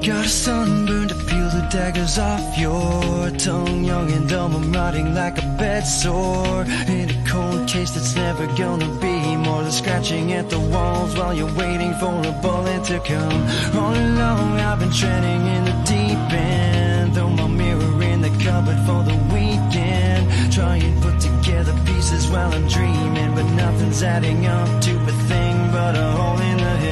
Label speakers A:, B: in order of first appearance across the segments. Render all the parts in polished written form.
A: Got a sunburn to peel the daggers off your tongue. Young and dumb, I'm rotting like a bed sore. And a cold taste that's never gonna be more than scratching at the walls while you're waiting for a bullet to come. All along I've been treading in the deep end. Throw my mirror in the cupboard for the weekend. Try and put together pieces while I'm dreaming, but nothing's adding up to a thing but a hole in the head.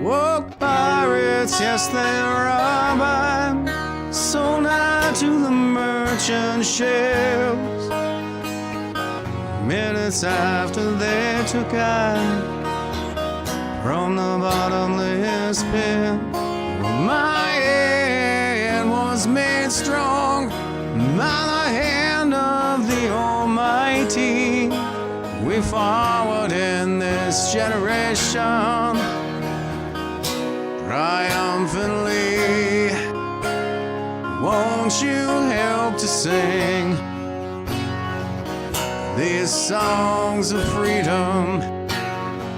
B: Woke pirates, yes they robbed, sold out to the merchant ships. Minutes after they took out from the bottomless pit, my head was made strong by the hand of the Almighty. We forward in this generation triumphantly. Won't you help to sing these songs of freedom?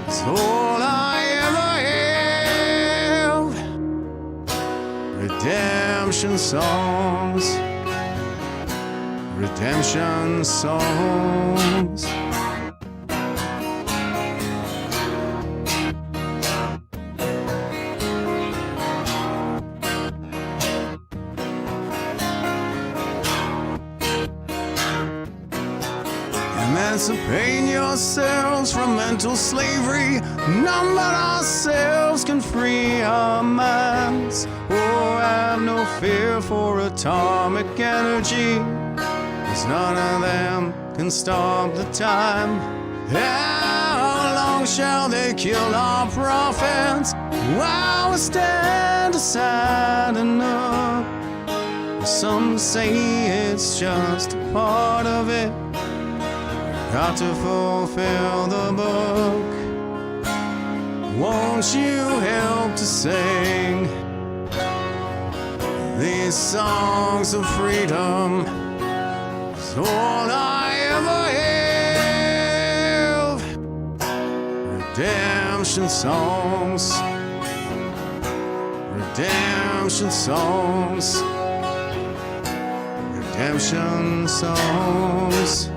B: It's all I ever have. Redemption songs, redemption songs. Emancipate yourselves from mental slavery. None but ourselves can free our minds. Oh, have no fear for atomic energy, 'cause none of them can stop the time. How long shall they kill our prophets while we stand aside and look? Some say it's just a part of it. Got to fulfill the book. Won't you help to sing these songs of freedom? It's all I ever have. Redemption songs, redemption songs, redemption songs.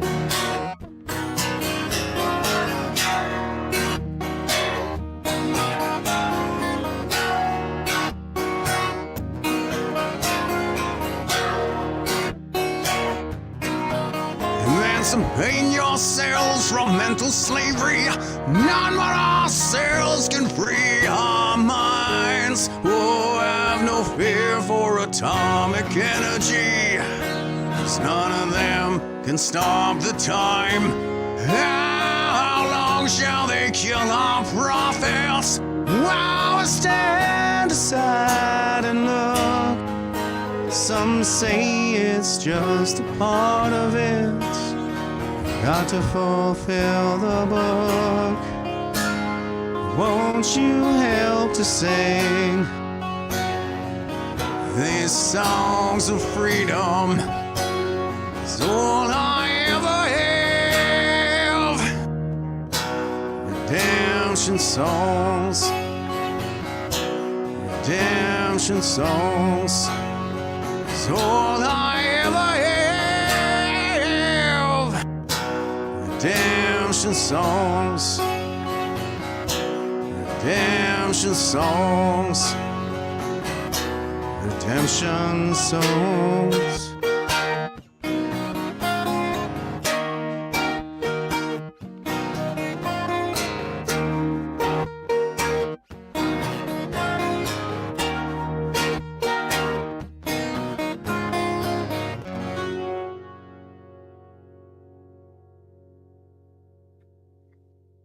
B: Emancipate yourselves from mental slavery. None but ourselves can free our minds. Oh, have no fear for atomic energy, 'cause none of them can stop the time. How long shall they kill our prophets while we stand aside and look? Some say it's just a part of it, got to fulfill the book. Won't you help to sing these songs of freedom? It's all I ever have. Redemption songs, redemption songs. It's all I ever have. Redemption songs, redemption songs, redemption songs.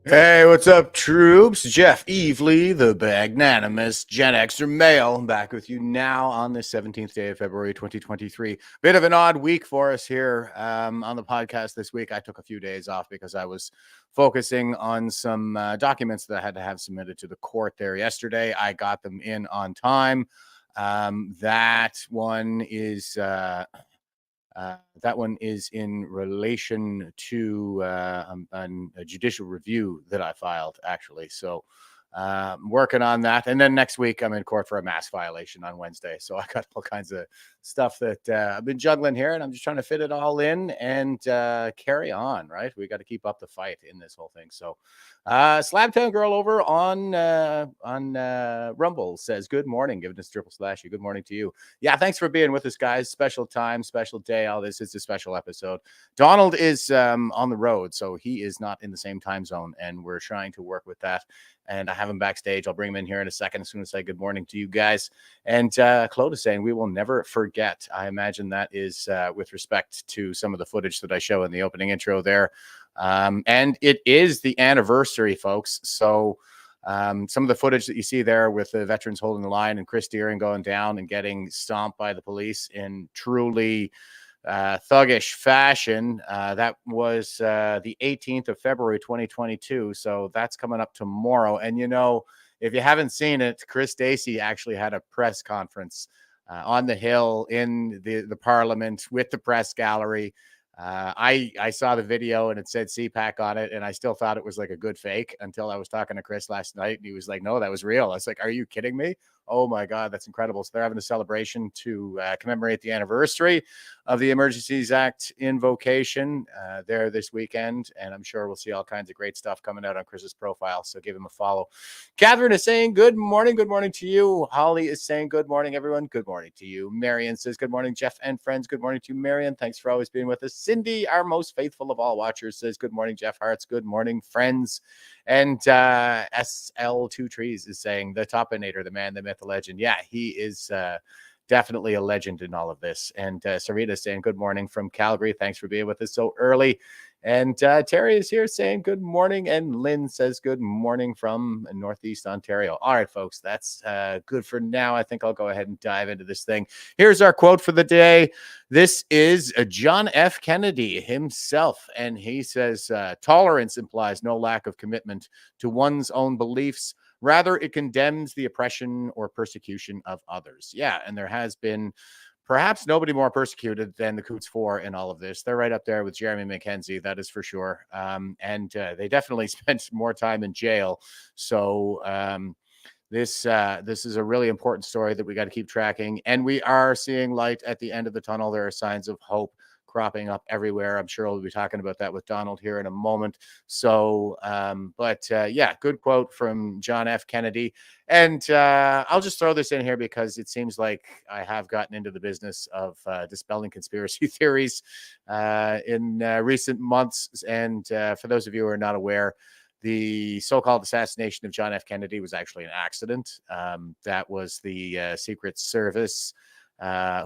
C: Hey, what's up, troops? Jeff Evely, the Magnanimous GenX'er Male, back with you now on the 17th day of February 2023. Bit of an odd week for us here on the podcast this week. I took a few days off because I was focusing on some documents that I had to have submitted to the court there yesterday. I got them in on time. That one is in relation to a judicial review that I filed, actually. So I'm working on that. And then next week, I'm in court for a mass violation on Wednesday. So I got all kinds of stuff that I've been juggling here, and I'm just trying to fit it all in and carry on, right? We got to keep up the fight in this whole thing. So Slabtown Girl over on Rumble says, good morning, giving us triple slash. Good morning to you. Yeah, thanks for being with us, guys. Special time, special day. All this is a special episode. Donald is on the road, so he is not in the same time zone, and we're trying to work with that. And I have him backstage. I'll bring him in here in a second as soon as I say good morning to you guys. And Claude is saying we will never forget. I imagine that is with respect to some of the footage that I show in the opening intro there. And it is the anniversary, folks. So some of the footage that you see there with the veterans holding the line and Chris Deering going down and getting stomped by the police in truly thuggish fashion. That was the 18th of February, 2022. So that's coming up tomorrow. And, you know, if you haven't seen it, Chris Stacey actually had a press conference on the Hill in the Parliament with the press gallery. I saw the video and it said CPAC on it, and I still thought it was like a good fake until I was talking to Chris last night, and he was like, no, that was real. I was like, are you kidding me? Oh my God, that's incredible. So they're having a celebration to commemorate the anniversary of the Emergencies Act invocation there this weekend. And I'm sure we'll see all kinds of great stuff coming out on Chris's profile. So give him a follow. Catherine is saying good morning. Good morning to you. Holly is saying good morning, everyone. Good morning to you. Marion says good morning, Jeff and friends. Good morning to you, Marion. Thanks for always being with us. Cindy, our most faithful of all watchers, says good morning, Jeff Hartz. Good morning, friends. And SL2 Trees is saying the Topinator, the man, the myth, the legend. Yeah, he is definitely a legend in all of this. And Sarita saying good morning from Calgary. Thanks for being with us so early. And Terry is here saying good morning. And Lynn says good morning from Northeast Ontario. All right, folks, that's good for now. I think I'll go ahead and dive into this thing. Here's our quote for the day. This is John F. Kennedy himself. And he says, tolerance implies no lack of commitment to one's own beliefs. Rather, it condemns the oppression or persecution of others. Yeah, and there has been perhaps nobody more persecuted than the Coutts 4 in all of this. They're right up there with Jeremy McKenzie, that is for sure. And they definitely spent more time in jail. So this is a really important story that we got to keep tracking. And we are seeing light at the end of the tunnel. There are signs of hope cropping up everywhere. I'm sure we'll be talking about that with Donald here in a moment. So, yeah, good quote from John F. Kennedy. And I'll just throw this in here because it seems like I have gotten into the business of dispelling conspiracy theories in recent months. And for those of you who are not aware, the so-called assassination of John F. Kennedy was actually an accident. That was the Secret Service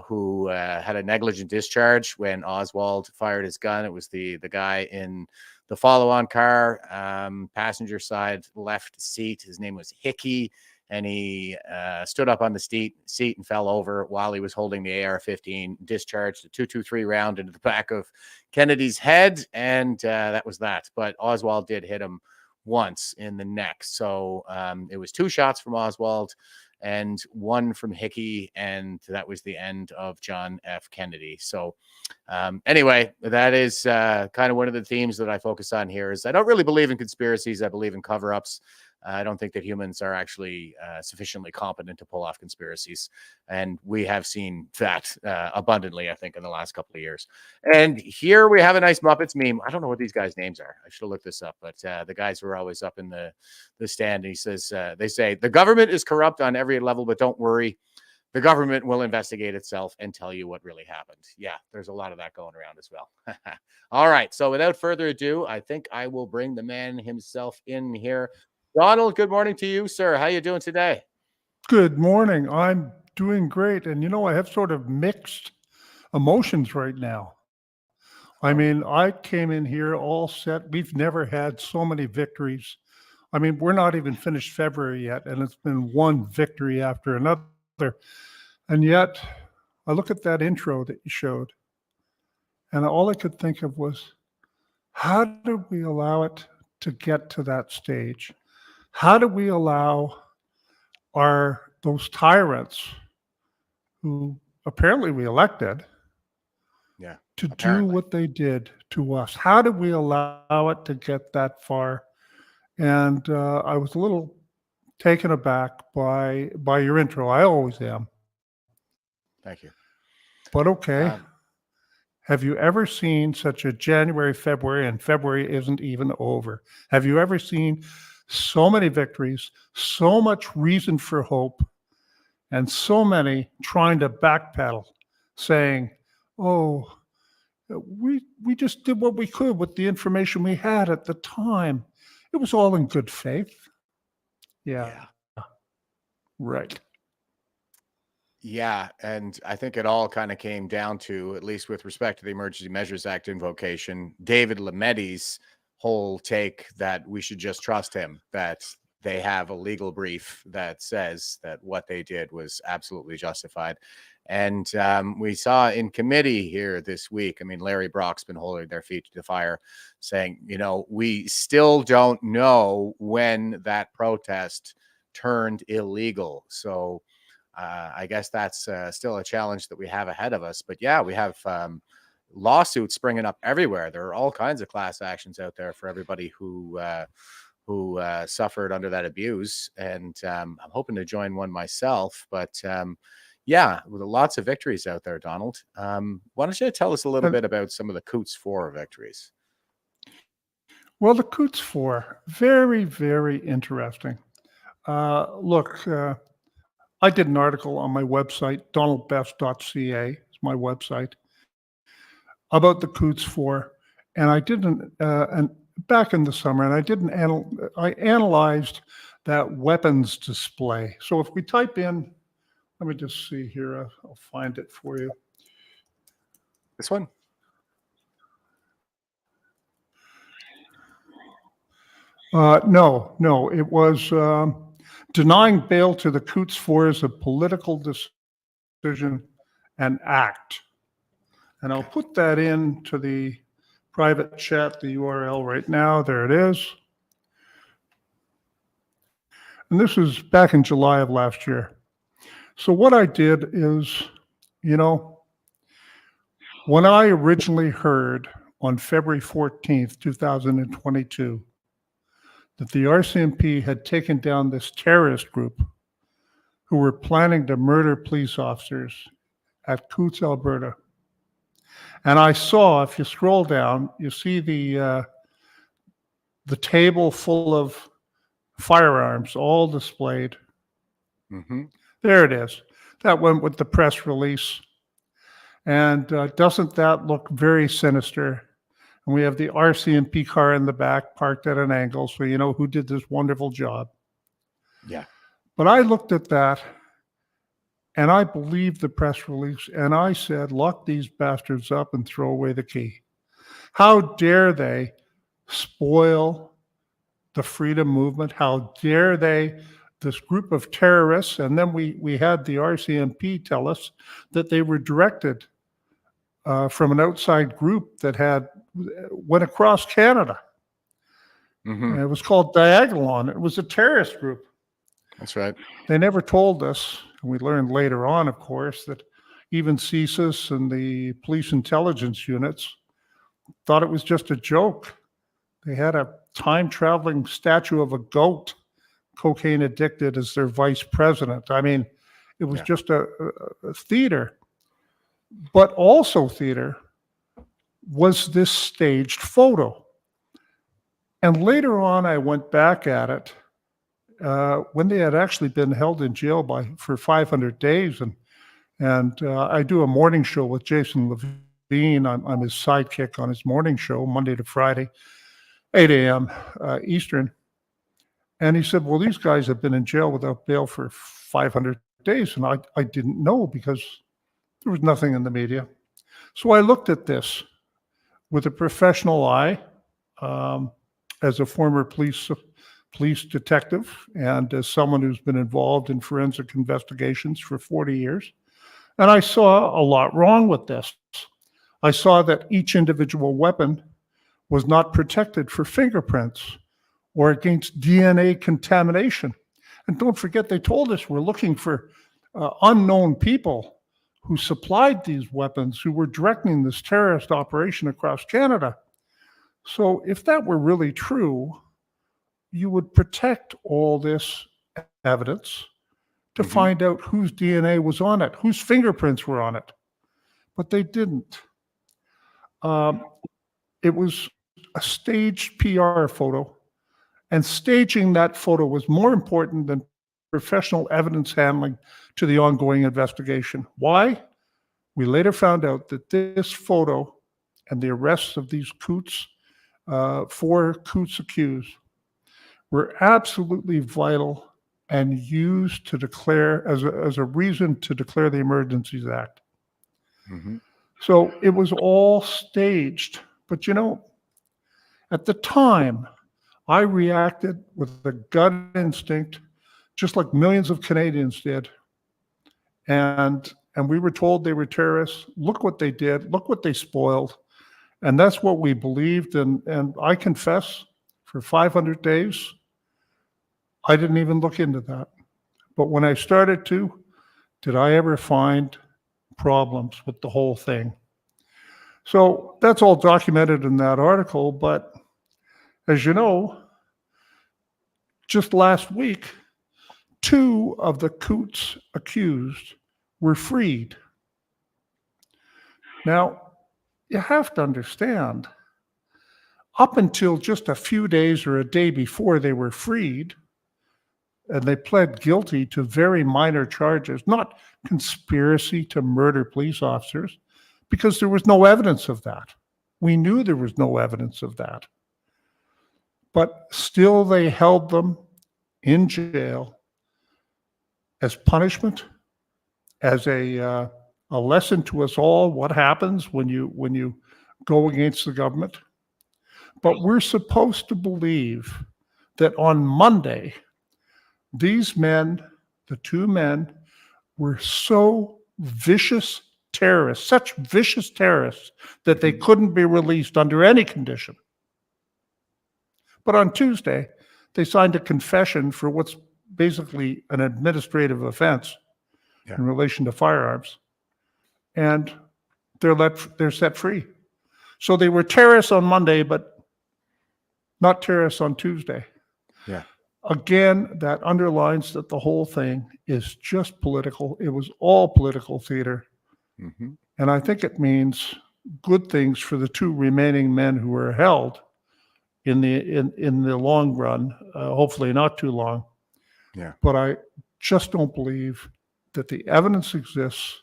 C: who had a negligent discharge when Oswald fired his gun. It was the guy in the follow-on car, passenger side left seat. His name was Hickey, and he stood up on the seat and fell over while he was holding the AR-15, discharged a .223 round into the back of Kennedy's head, and that was that. But Oswald did hit him once in the neck. So it was 2 shots from Oswald and 1 from Hickey, and that was the end of John F. Kennedy. So anyway, that is kind of one of the themes that I focus on here. Is I don't really believe in conspiracies. I believe in cover-ups. I don't think that humans are actually sufficiently competent to pull off conspiracies. And we have seen that abundantly, I think, in the last couple of years. And here we have a nice Muppets meme. I don't know what these guys' names are. I should have looked this up. But the guys were always up in the stand. And he says, they say, the government is corrupt on every level, but don't worry. The government will investigate itself and tell you what really happened. Yeah, there's a lot of that going around as well. All right. So without further ado, I think I will bring the man himself in here. Donald, good morning to you, sir. How you doing today?
D: Good morning. I'm doing great. And, I have sort of mixed emotions right now. I mean, I came in here all set. We've never had so many victories. I mean, we're not even finished February yet, and it's been one victory after another. And yet, I look at that intro that you showed, and all I could think of was, how do we allow it to get to that stage? How do we allow those tyrants who apparently we elected to do what they did to us? How do we allow it to get that far? And I was a little taken aback by your intro. I always am.
C: Thank you.
D: But okay. Have you ever seen such a January, February, and February isn't even over? Have you ever seen so many victories, so much reason for hope, and so many trying to backpedal, saying, oh, we just did what we could with the information we had at the time. It was all in good faith. Yeah. Right.
C: Yeah, and I think it all kind of came down to, at least with respect to the Emergency Measures Act invocation, David Lemeddy's whole take that we should just trust him, that they have a legal brief that says that what they did was absolutely justified. And we saw in committee here this week, I mean, Larry Brock's been holding their feet to the fire, saying, we still don't know when that protest turned illegal. So I guess that's still a challenge that we have ahead of us. But yeah, we have lawsuits springing up everywhere. There are all kinds of class actions out there for everybody who suffered under that abuse. And I'm hoping to join one myself. But yeah, with lots of victories out there, Donald. Why don't you tell us a little bit about some of the Coutts 4 victories?
D: Well, the Coutts 4, very, very interesting. Look, I did an article on my website, donaldbest.ca, it's my website, about the Coutts 4, and I didn't, and back in the summer, and I analyzed that weapons display. So if we type in, let me just see here, I'll find it for you.
C: This one?
D: No, it was denying bail to the Coutts 4 is a political decision and act. And I'll put that into the private chat, the URL right now. There it is. And this was back in July of last year. So what I did is, when I originally heard on February 14th, 2022, that the RCMP had taken down this terrorist group who were planning to murder police officers at Coutts, Alberta. And I saw, if you scroll down, you see the table full of firearms, all displayed.
C: Mm-hmm.
D: There it is. That went with the press release. And doesn't that look very sinister? And we have the RCMP car in the back parked at an angle, so you know who did this wonderful job.
C: Yeah.
D: But I looked at that, And I believed the press release, and I said, lock these bastards up and throw away the key. How dare they spoil the freedom movement? How dare they, this group of terrorists? And then we had the RCMP tell us that they were directed from an outside group that went across Canada.
C: Mm-hmm.
D: It was called Diagolon. It was a terrorist group.
C: That's right.
D: They never told us, and we learned later on, of course, that even CSIS and the police intelligence units thought it was just a joke. They had a time-traveling statue of a goat, cocaine addicted, as their vice president. I mean, it was just a theater. But also theater was this staged photo. And later on, I went back at it when they had actually been held in jail for 500 days. And I do a morning show with Jason Levine. I'm his sidekick on his morning show, Monday to Friday, 8 a.m. Eastern. And he said, well, these guys have been in jail without bail for 500 days. And I didn't know because there was nothing in the media. So I looked at this with a professional eye, as a former police detective and as someone who's been involved in forensic investigations for 40 years. And I saw a lot wrong with this. I saw that each individual weapon was not protected for fingerprints or against DNA contamination. And don't forget, they told us we're looking for unknown people who supplied these weapons, who were directing this terrorist operation across Canada. So if that were really true, you would protect all this evidence to find out whose DNA was on it, whose fingerprints were on it. But they didn't. It was a staged PR photo, and staging that photo was more important than professional evidence handling to the ongoing investigation. Why? We later found out that this photo and the arrests of these Coutts, 4 Coutts accused, were absolutely vital and used to declare as a reason to declare the Emergencies Act. So it was all staged. But at the time, I reacted with a gut instinct, just like millions of Canadians did. And we were told they were terrorists. Look what they did. Look what they spoiled. And that's what we believed. And I confess, for 500 days, I didn't even look into that. But when I started to, did I ever find problems with the whole thing? So that's all documented in that article. But as you know, just last week, 2 of the Coutts accused were freed. Now, you have to understand, up until just a few days or a day before they were freed, and they pled guilty to very minor charges, not conspiracy to murder police officers, because there was no evidence of that. We knew there was no evidence of that. But still they held them in jail as punishment, as a lesson to us all, what happens when you go against the government. But we're supposed to believe that on Monday, these men, the 2 men, were so vicious terrorists, such vicious terrorists, that they couldn't be released under any condition. But on Tuesday, they signed a confession for what's basically an administrative offense in relation to firearms. And they're set free. So they were terrorists on Monday, but not terrorists on Tuesday.
C: Yeah.
D: Again, that underlines that the whole thing is just political. It was all political theater. And I think it means good things for the 2 remaining men who were held in the long run, hopefully not too long.
C: Yeah.
D: But I just don't believe that the evidence exists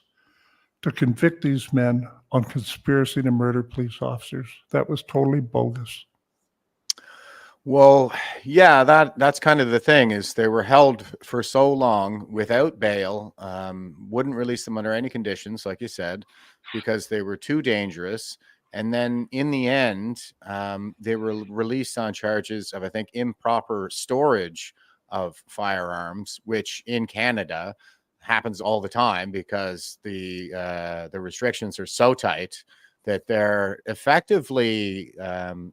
D: to convict these men on conspiracy to murder police officers. That was totally bogus.
C: Well, yeah, that's kind of the thing, is they were held for so long without bail, wouldn't release them under any conditions, like you said, because they were too dangerous. And then in the end, they were released on charges of, I think, improper storage of firearms, which in Canada happens all the time because the restrictions are so tight that they're effectively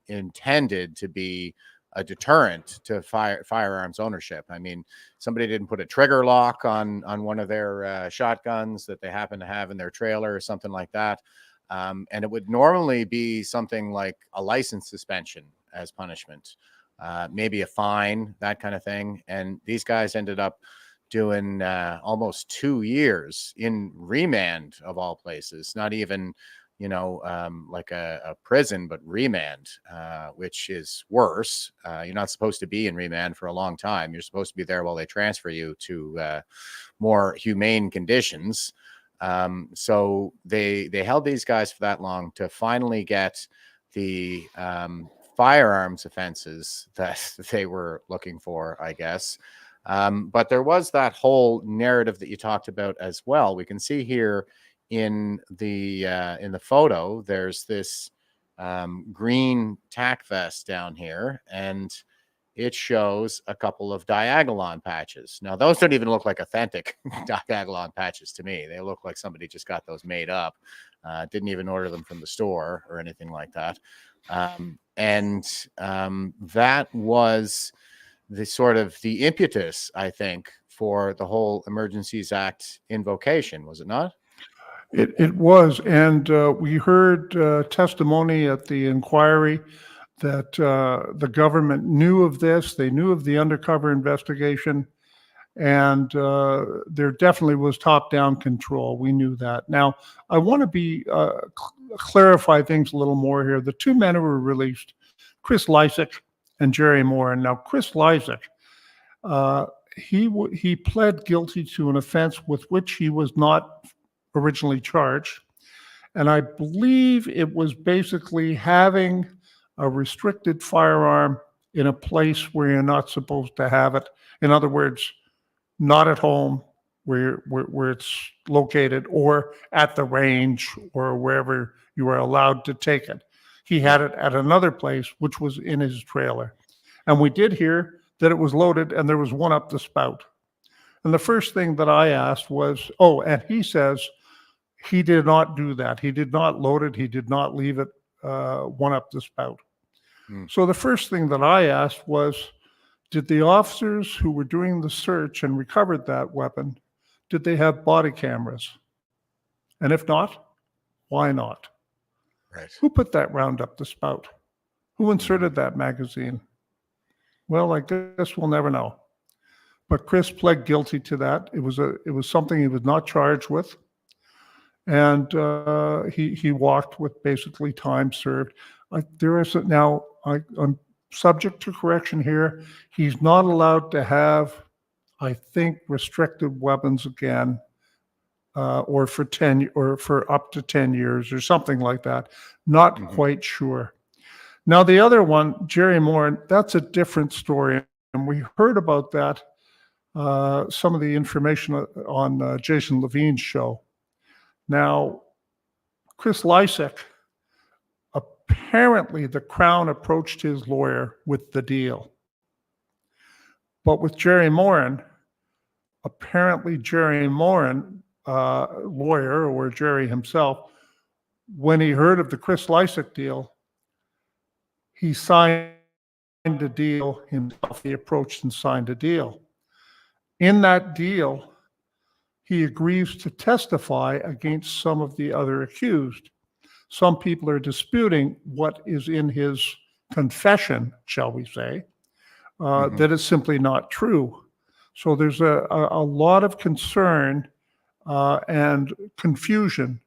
C: intended to be a deterrent to firearms ownership. I mean, somebody didn't put a trigger lock on one of their shotguns that they happen to have in their trailer or something like that. And it would normally be something like a license suspension as punishment, maybe a fine, that kind of thing. And these guys ended up doing almost 2 years in remand, of all places, not even like a prison, but remand, which is worse. You're not supposed to be in remand for a long time. You're supposed to be there while they transfer you to more humane conditions. So they held these guys for that long to finally get the firearms offenses that they were looking for, I guess. But there was that whole narrative that you talked about as well. We can see here in the photo, there's this green tack vest down here, and it shows a couple of diagolon patches. Now, those don't even look like authentic diagolon patches to me. They look like somebody just got those made up, didn't even order them from the store or anything like that. That was the sort of the impetus, I think, for the whole Emergencies Act invocation, was it not?
D: It was, and we heard testimony at the inquiry that the government knew of this. They knew of the undercover investigation, and there definitely was top-down control. We knew that. Now, I want to clarify things a little more here. The two men who were released, Chris Lysak and Jerry Moore. And now, Chris Lysak, he pled guilty to an offense with which he was not originally charged. And I believe it was basically having a restricted firearm in a place where you're not supposed to have it. In other words, not at home where it's located, or at the range, or wherever you are allowed to take it. He had it at another place, which was in his trailer. And we did hear that it was loaded and there was one up the spout. And the first thing that I asked was, and he says he did not do that. He did not load it. He did not leave it one up the spout. So the first thing that I asked was, did the officers who were doing the search and recovered that weapon, did they have body cameras? And if not, why not?
C: Right.
D: Who put that round up the spout? Who inserted that magazine? Well, I guess we'll never know. But Chris pled guilty to that. It was something he was not charged with. And he walked with basically time served. I'm subject to correction here. He's not allowed to have, I think, restricted weapons again, or for up to 10 years or something like that. Not quite sure. Now, the other one, Jerry Moore, that's a different story. And we heard about that, some of the information on Jason Levine's show. Now, Chris Lysak, apparently the Crown approached his lawyer with the deal. But with Jerry Moran, apparently Jerry Moran, lawyer, or Jerry himself, when he heard of the Chris Lysak deal, he signed a deal himself. He approached and signed a deal. In that deal, he agrees to testify against some of the other accused. Some people are disputing what is in his confession, shall we say, that is simply not true. So there's a lot of concern and confusion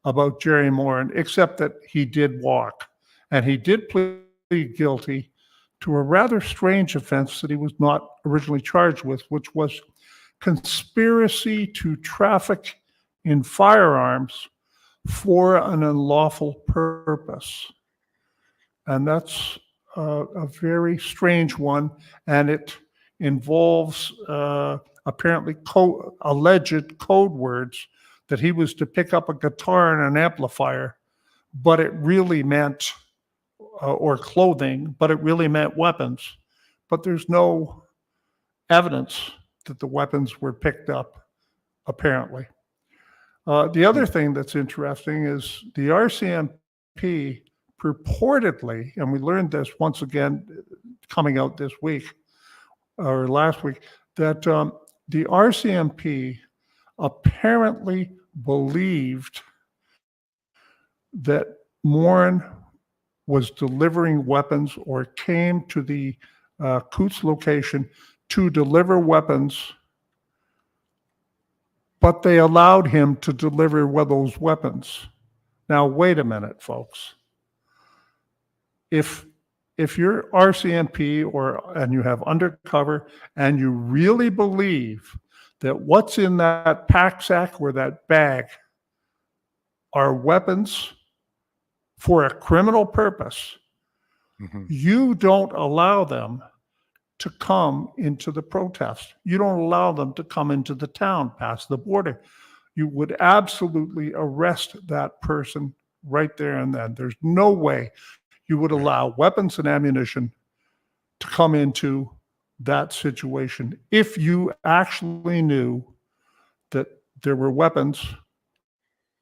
D: about Jerry Moran, except that he did walk. And he did plead guilty to a rather strange offense that he was not originally charged with, which was conspiracy to traffic in firearms for an unlawful purpose. And that's a very strange one, and it involves apparently alleged code words that he was to pick up a guitar and an amplifier, but it really meant, or clothing, but it really meant weapons. But there's no evidence that the weapons were picked up, apparently. The other thing that's interesting is the RCMP purportedly, and we learned this once again coming out this week or last week, that the RCMP apparently believed that Morin was delivering weapons or came to the Coutts location to deliver weapons, but they allowed him to deliver those weapons. Now, wait a minute, folks. If you're RCMP and you have undercover and you really believe that what's in that pack sack or that bag are weapons for a criminal purpose, you don't allow them to come into the protest. You don't allow them to come into the town past the border. You would absolutely arrest that person right there and then. There's no way you would allow weapons and ammunition to come into that situation if you actually knew that there were weapons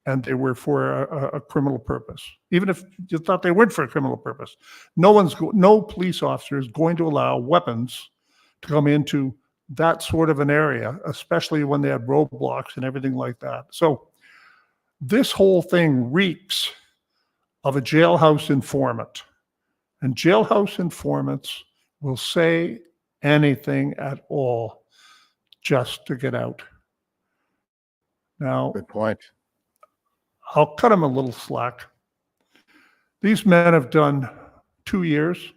D: and they were for a criminal purpose. Even if you thought they weren't for a criminal purpose, no police officer is going to allow weapons to come into that sort of an area, especially when they have roadblocks and everything like that. So this whole thing reeks of a jailhouse informant. And jailhouse informants will say anything at all just to get out. Now,
C: Good point.
D: I'll cut them a little slack. These men have done 2 years,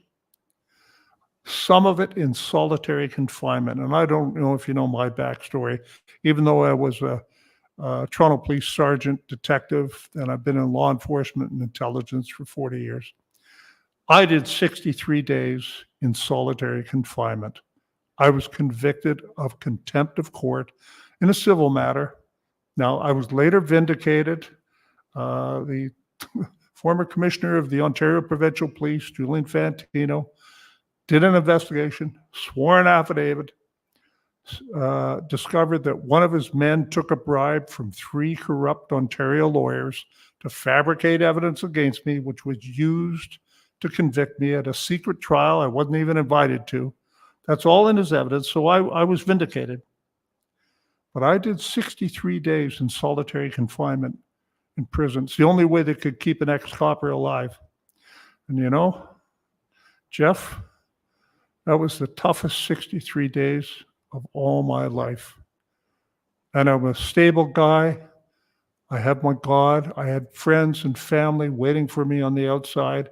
D: some of it in solitary confinement. And I don't know if you know my backstory, even though I was a Toronto Police Sergeant detective, and I've been in law enforcement and intelligence for 40 years. I did 63 days in solitary confinement. I was convicted of contempt of court in a civil matter. Now, I was later vindicated. The former commissioner of the Ontario Provincial Police, Julian Fantino, did an investigation, swore an affidavit, discovered that one of his men took a bribe from 3 corrupt Ontario lawyers to fabricate evidence against me, which was used to convict me at a secret trial I wasn't even invited to. That's all in his evidence, so I was vindicated. But I did 63 days in solitary confinement in prison. It's the only way they could keep an ex-copper alive. And you know, Jeff, that was the toughest 63 days of all my life. And I'm a stable guy. I had my God. I had friends and family waiting for me on the outside.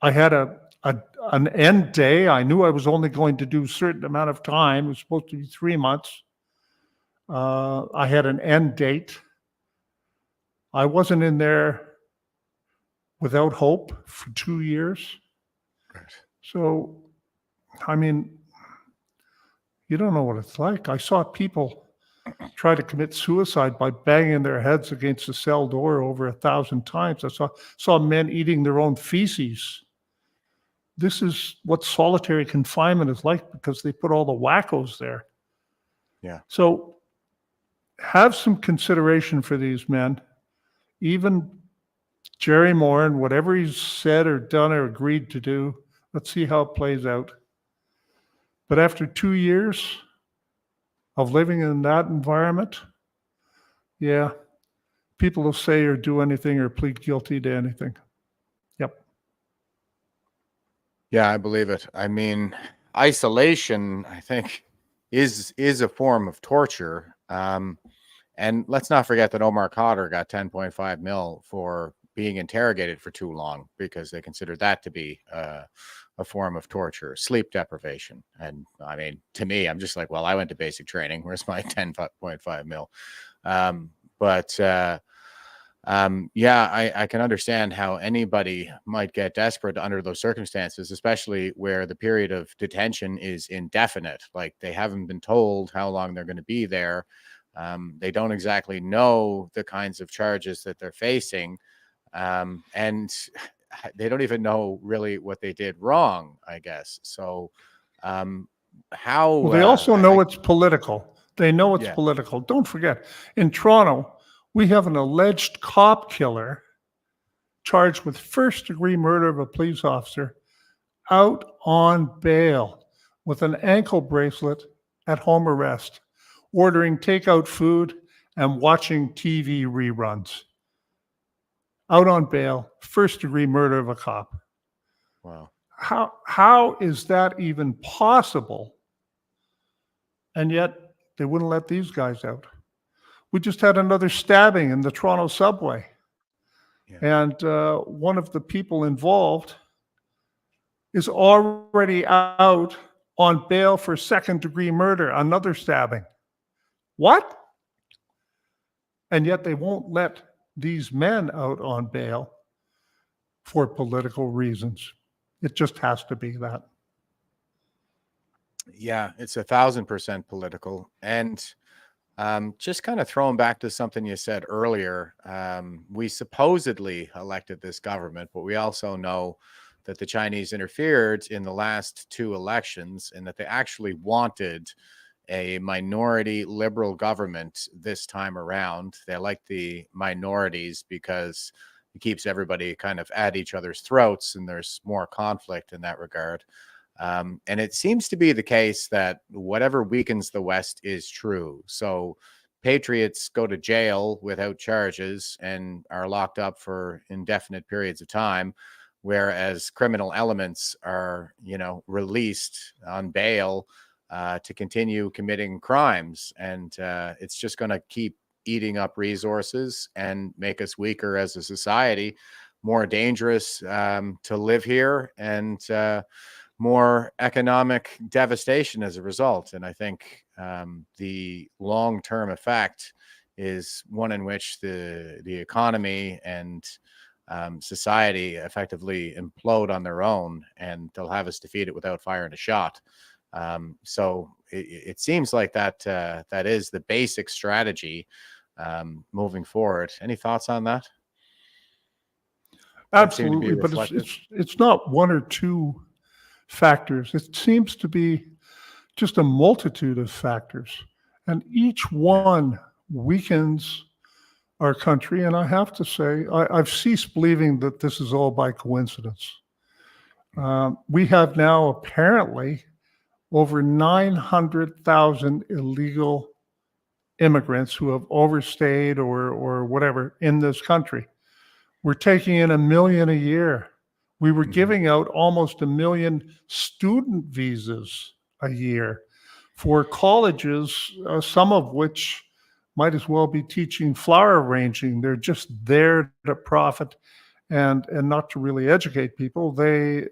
D: I had an end day. I knew I was only going to do a certain amount of time. It was supposed to be 3 months. I had an end date. I wasn't in there without hope for 2 years.
C: Right.
D: So, I mean, you don't know what it's like. I saw people try to commit suicide by banging their heads against the cell door over 1,000 times. I saw men eating their own feces. This is what solitary confinement is like because they put all the wackos there.
C: Yeah.
D: So have some consideration for these men. Even Jerry Morin, whatever he's said or done or agreed to do, let's see how it plays out. But after 2 years of living in that environment, yeah, people will say or do anything or plead guilty to anything. Yep.
C: Yeah, I believe it. I mean, isolation, I think, is a form of torture. And let's not forget that Omar Khadr got 10.5 mil for being interrogated for too long because they considered that to be a form of torture, sleep deprivation. And I mean, to me, I'm just like, well, I went to basic training. Where's my 10.5 mil? Yeah, I can understand how anybody might get desperate under those circumstances, especially where the period of detention is indefinite. Like they haven't been told how long they're going to be there. They don't exactly know the kinds of charges that they're facing. And they don't even know really what they did wrong, I guess. So, how,
D: Well, they also know
C: I,
D: it's political. They know it's
C: yeah,
D: political. Don't forget, in Toronto, we have an alleged cop killer charged with first-degree murder of a police officer out on bail with an ankle bracelet at home arrest, ordering takeout food and watching TV reruns. Out on bail, first-degree murder of a cop.
C: well,
D: How is that even possible? And yet they wouldn't let these guys out. We just had another stabbing in the Toronto subway.
C: yeah.
D: And one of the people involved is already out on bail for second-degree murder, another stabbing. What? And yet they won't let these men out on bail for political reasons. It just has to be that.
C: Yeah, it's 1,000% political. And just kind of throwing back to something you said earlier, we supposedly elected this government, but we also know that the Chinese interfered in the last 2 elections and that they actually wanted a minority liberal government this time around. They like the minorities because it keeps everybody kind of at each other's throats and there's more conflict in that regard. And it seems to be the case that whatever weakens the West is true. So patriots go to jail without charges and are locked up for indefinite periods of time, whereas criminal elements are, released on bail to continue committing crimes. And it's just going to keep eating up resources and make us weaker as a society, more dangerous to live here, and more economic devastation as a result. And I think the long-term effect is one in which the economy and society effectively implode on their own, and they'll have us defeated without firing a shot. So it seems like that is the basic strategy moving forward. Any thoughts on that?
D: Absolutely, but it's not one or two factors. It seems to be just a multitude of factors, and each one weakens our country. And I have to say, I've ceased believing that this is all by coincidence. We have now apparently over 900,000 illegal immigrants who have overstayed or whatever in this country. We're taking in 1 million a year. We were giving out almost 1 million student visas a year for colleges, some of which might as well be teaching flower arranging. They're just there to profit and not to really educate people. They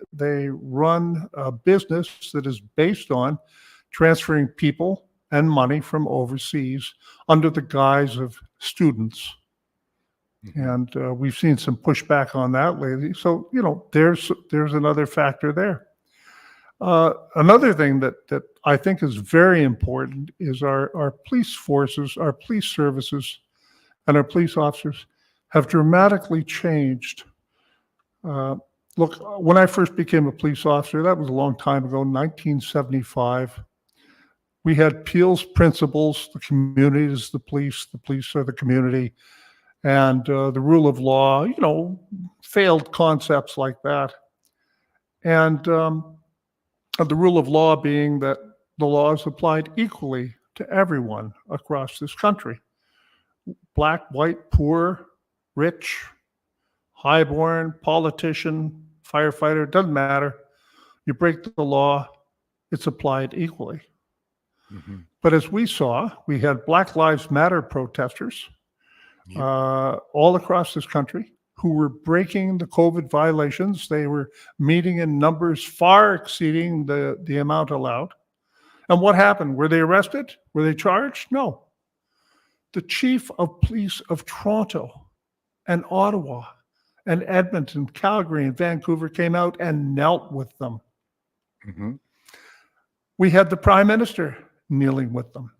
D: run a business that is based on transferring people and money from overseas under the guise of students. And we've seen some pushback on that lately. So, there's another factor there. Another thing that I think is very important is our police forces, our police services, and our police officers have dramatically changed. Look, when I first became a police officer, that was a long time ago, 1975. We had Peel's principles: the community is the police are the community. And the rule of law, failed concepts like that. And the rule of law being that the law is applied equally to everyone across this country. Black, white, poor, rich, highborn, politician, firefighter, doesn't matter. You break the law, it's applied equally. But as we saw, we had Black Lives Matter protesters all across this country who were breaking the COVID violations. They were meeting in numbers far exceeding the amount allowed. And what happened? Were they arrested? Were they charged? No. The chief of police of Toronto and Ottawa and Edmonton, Calgary, and Vancouver came out and knelt with them.
C: Mm-hmm.
D: We had the Prime Minister kneeling with them.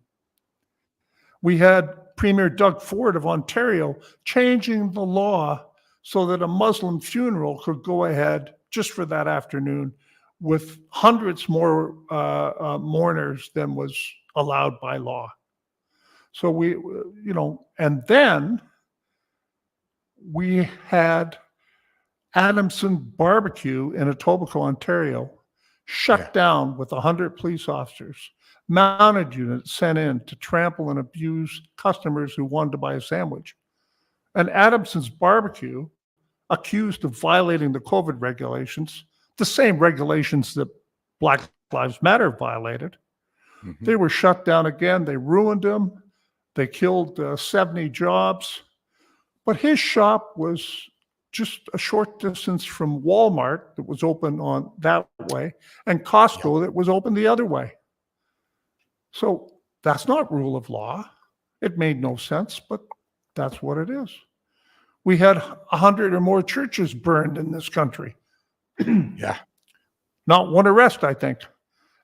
D: We had Premier Doug Ford of Ontario changing the law so that a Muslim funeral could go ahead just for that afternoon with hundreds more mourners than was allowed by law. So and then we had Adamson Barbecue in Etobicoke, Ontario, shut down with 100 police officers, mounted units sent in to trample and abuse customers who wanted to buy a sandwich. And Adamson's Barbecue, accused of violating the COVID regulations, the same regulations that Black Lives Matter violated, they were shut down again. They ruined them. They killed 70 jobs. But his shop was just a short distance from Walmart that was open on that way and Costco that was open the other way. So that's not rule of law. It made no sense, but that's what it is. We had 100 or more churches burned in this country.
C: Yeah.
D: Not one arrest, I think.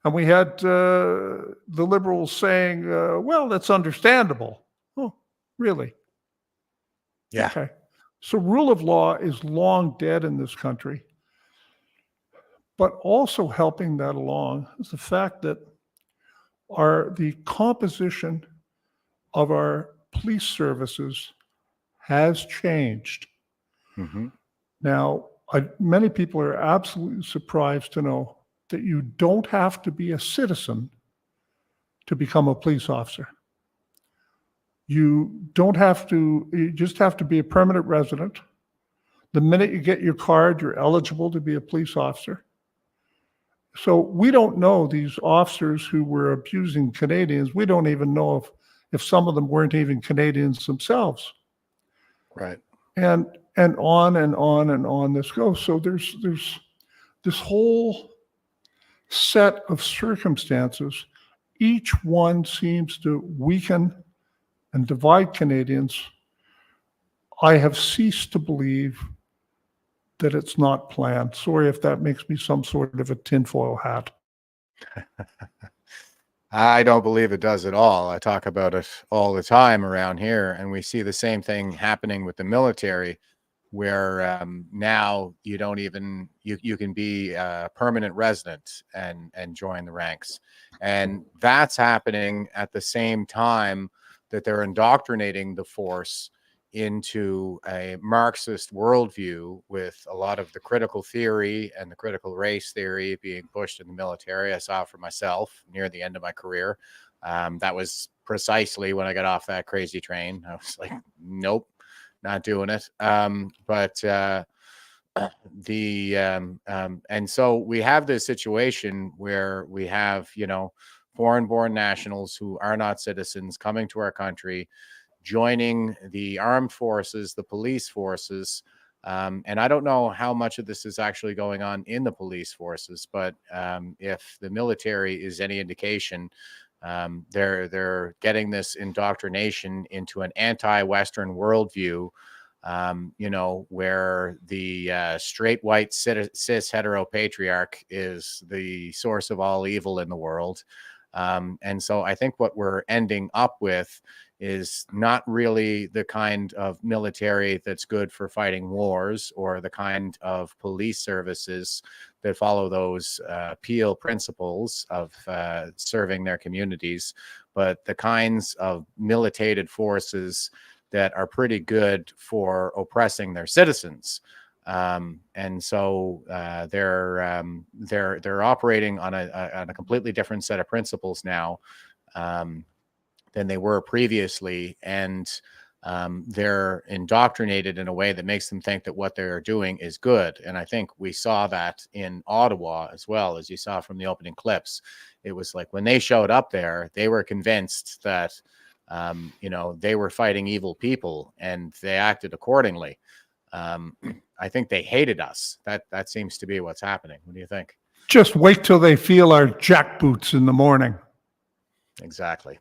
D: And we had the Liberals saying, well, that's understandable. Oh, really?
C: Yeah.
D: Okay. So rule of law is long dead in this country. But also helping that along is the fact that the composition of our police services has changed.
C: Mm-hmm.
D: Now, many people are absolutely surprised to know that you don't have to be a citizen to become a police officer. You just have to be a permanent resident. The minute you get your card, you're eligible to be a police officer. So we don't know these officers who were abusing Canadians. We don't even know if some of them weren't even Canadians themselves.
C: Right.
D: And on and on and on this goes. So there's this whole set of circumstances. Each one seems to weaken and divide Canadians. I have ceased to believe that it's not planned. Sorry if that makes me some sort of a tinfoil hat.
C: I don't believe it does at all. I talk about it all the time around here, and we see the same thing happening with the military, where now you don't even you can be a permanent resident and join the ranks, and that's happening at the same time that they're indoctrinating the force into a Marxist worldview with a lot of the critical theory and the critical race theory being pushed in the military. I saw it for myself near the end of my career. That was precisely when I got off that crazy train. I was like, nope, not doing it. And so we have this situation where we have, foreign-born nationals who are not citizens coming to our country, joining the armed forces, the police forces. And I don't know how much of this is actually going on in the police forces, but if the military is any indication, they're getting this indoctrination into an anti-Western worldview, where the straight white cis hetero patriarch is the source of all evil in the world. And so I think what we're ending up with is not really the kind of military that's good for fighting wars or the kind of police services that follow those Peel principles of serving their communities, but the kinds of militated forces that are pretty good for oppressing their citizens. And so they're operating on a completely different set of principles now than they were previously, and they're indoctrinated in a way that makes them think that what they're doing is good. And I think we saw that in Ottawa as well, as you saw from the opening clips. It was like when they showed up there, they were convinced that they were fighting evil people, and they acted accordingly. I think they hated us. That seems to be what's happening. What do you think?
D: Just wait till they feel our jackboots in the morning.
C: Exactly.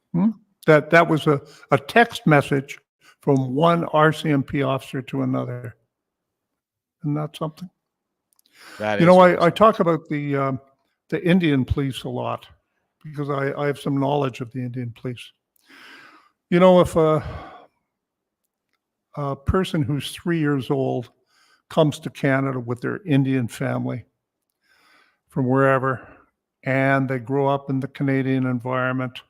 D: That was a text message from one RCMP officer to another. Isn't that something?
C: That
D: You
C: is
D: know,
C: really
D: I talk about the Indian police a lot because I have some knowledge of the Indian police. You know, if a person who's 3 years old comes to Canada with their Indian family from wherever, and they grow up in the Canadian environment,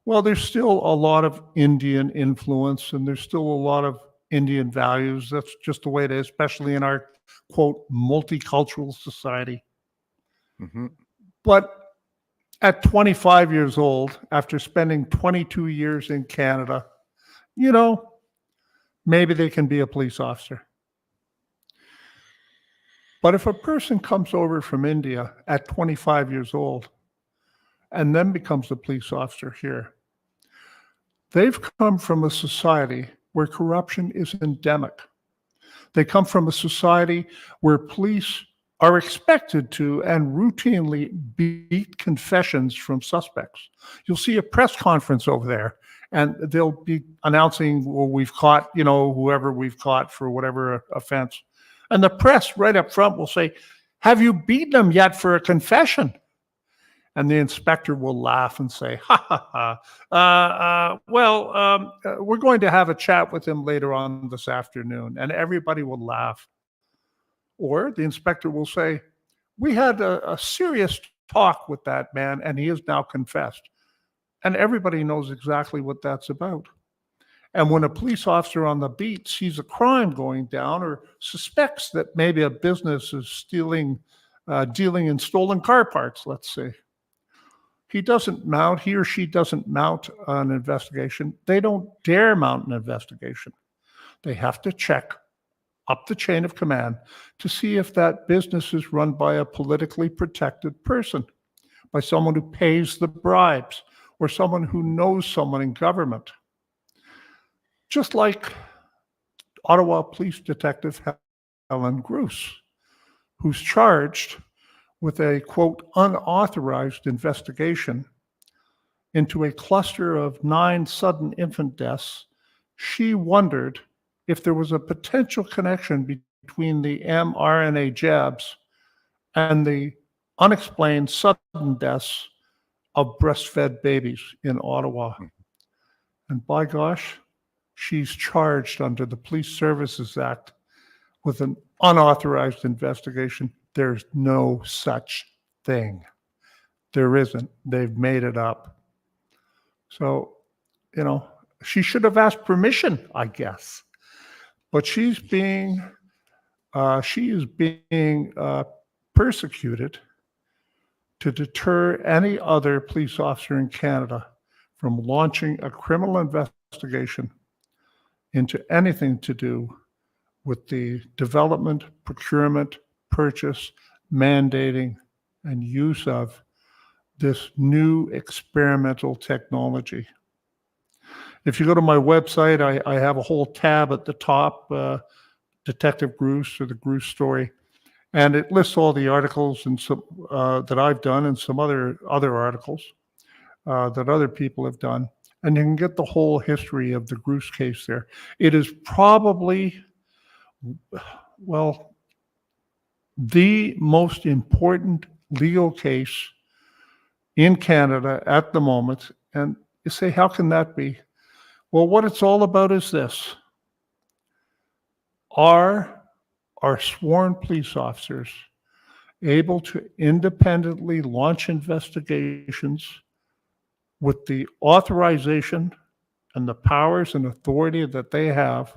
D: well, there's still a lot of Indian influence and there's still a lot of Indian values. That's just the way it is, especially in our, quote, multicultural society.
C: Mhm.
D: But at 25 years old, after spending 22 years in Canada, you know, maybe they can be a police officer. But if a person comes over from India at 25 years old and then becomes a police officer here, they've come from a society where corruption is endemic. They come from a society where police are expected to and routinely beat confessions from suspects. You'll see a press conference over there, and they'll be announcing, well, we've caught, you know, whoever we've caught for whatever offense. And the press right up front will say, have you beaten them yet for a confession? And the inspector will laugh and say, ha, ha, ha. We're going to have a chat with him later on this afternoon. And everybody will laugh. Or the inspector will say, we had a serious talk with that man, and he has now confessed. And everybody knows exactly what that's about. And when a police officer on the beat sees a crime going down or suspects that maybe a business is dealing in stolen car parts, let's say, he or she doesn't mount an investigation. They don't dare mount an investigation. They have to check up the chain of command to see if that business is run by a politically protected person, by someone who pays the bribes, or someone who knows someone in government. Just like Ottawa Police Detective Helen Grus, who's charged with a, quote, unauthorized investigation into a cluster of 9 sudden infant deaths. She wondered if there was a potential connection between the mRNA jabs and the unexplained sudden deaths of breastfed babies in Ottawa. And by gosh, she's charged under the Police Services Act with an unauthorized investigation. There's no such thing. There isn't. They've made it up. So, you know, she should have asked permission, I guess. But she is being persecuted to deter any other police officer in Canada from launching a criminal investigation into anything to do with the development, procurement, purchase, mandating, and use of this new experimental technology. If you go to my website, I have a whole tab at the top, Detective Grus, or the Grus story, and it lists all the articles and some that I've done and some other articles that other people have done, and you can get the whole history of the Grus case there. It is probably, well, the most important legal case in Canada at the moment. And you say, how can that be? Well, what it's all about is this. Are our sworn police officers able to independently launch investigations with the authorization and the powers and authority that they have,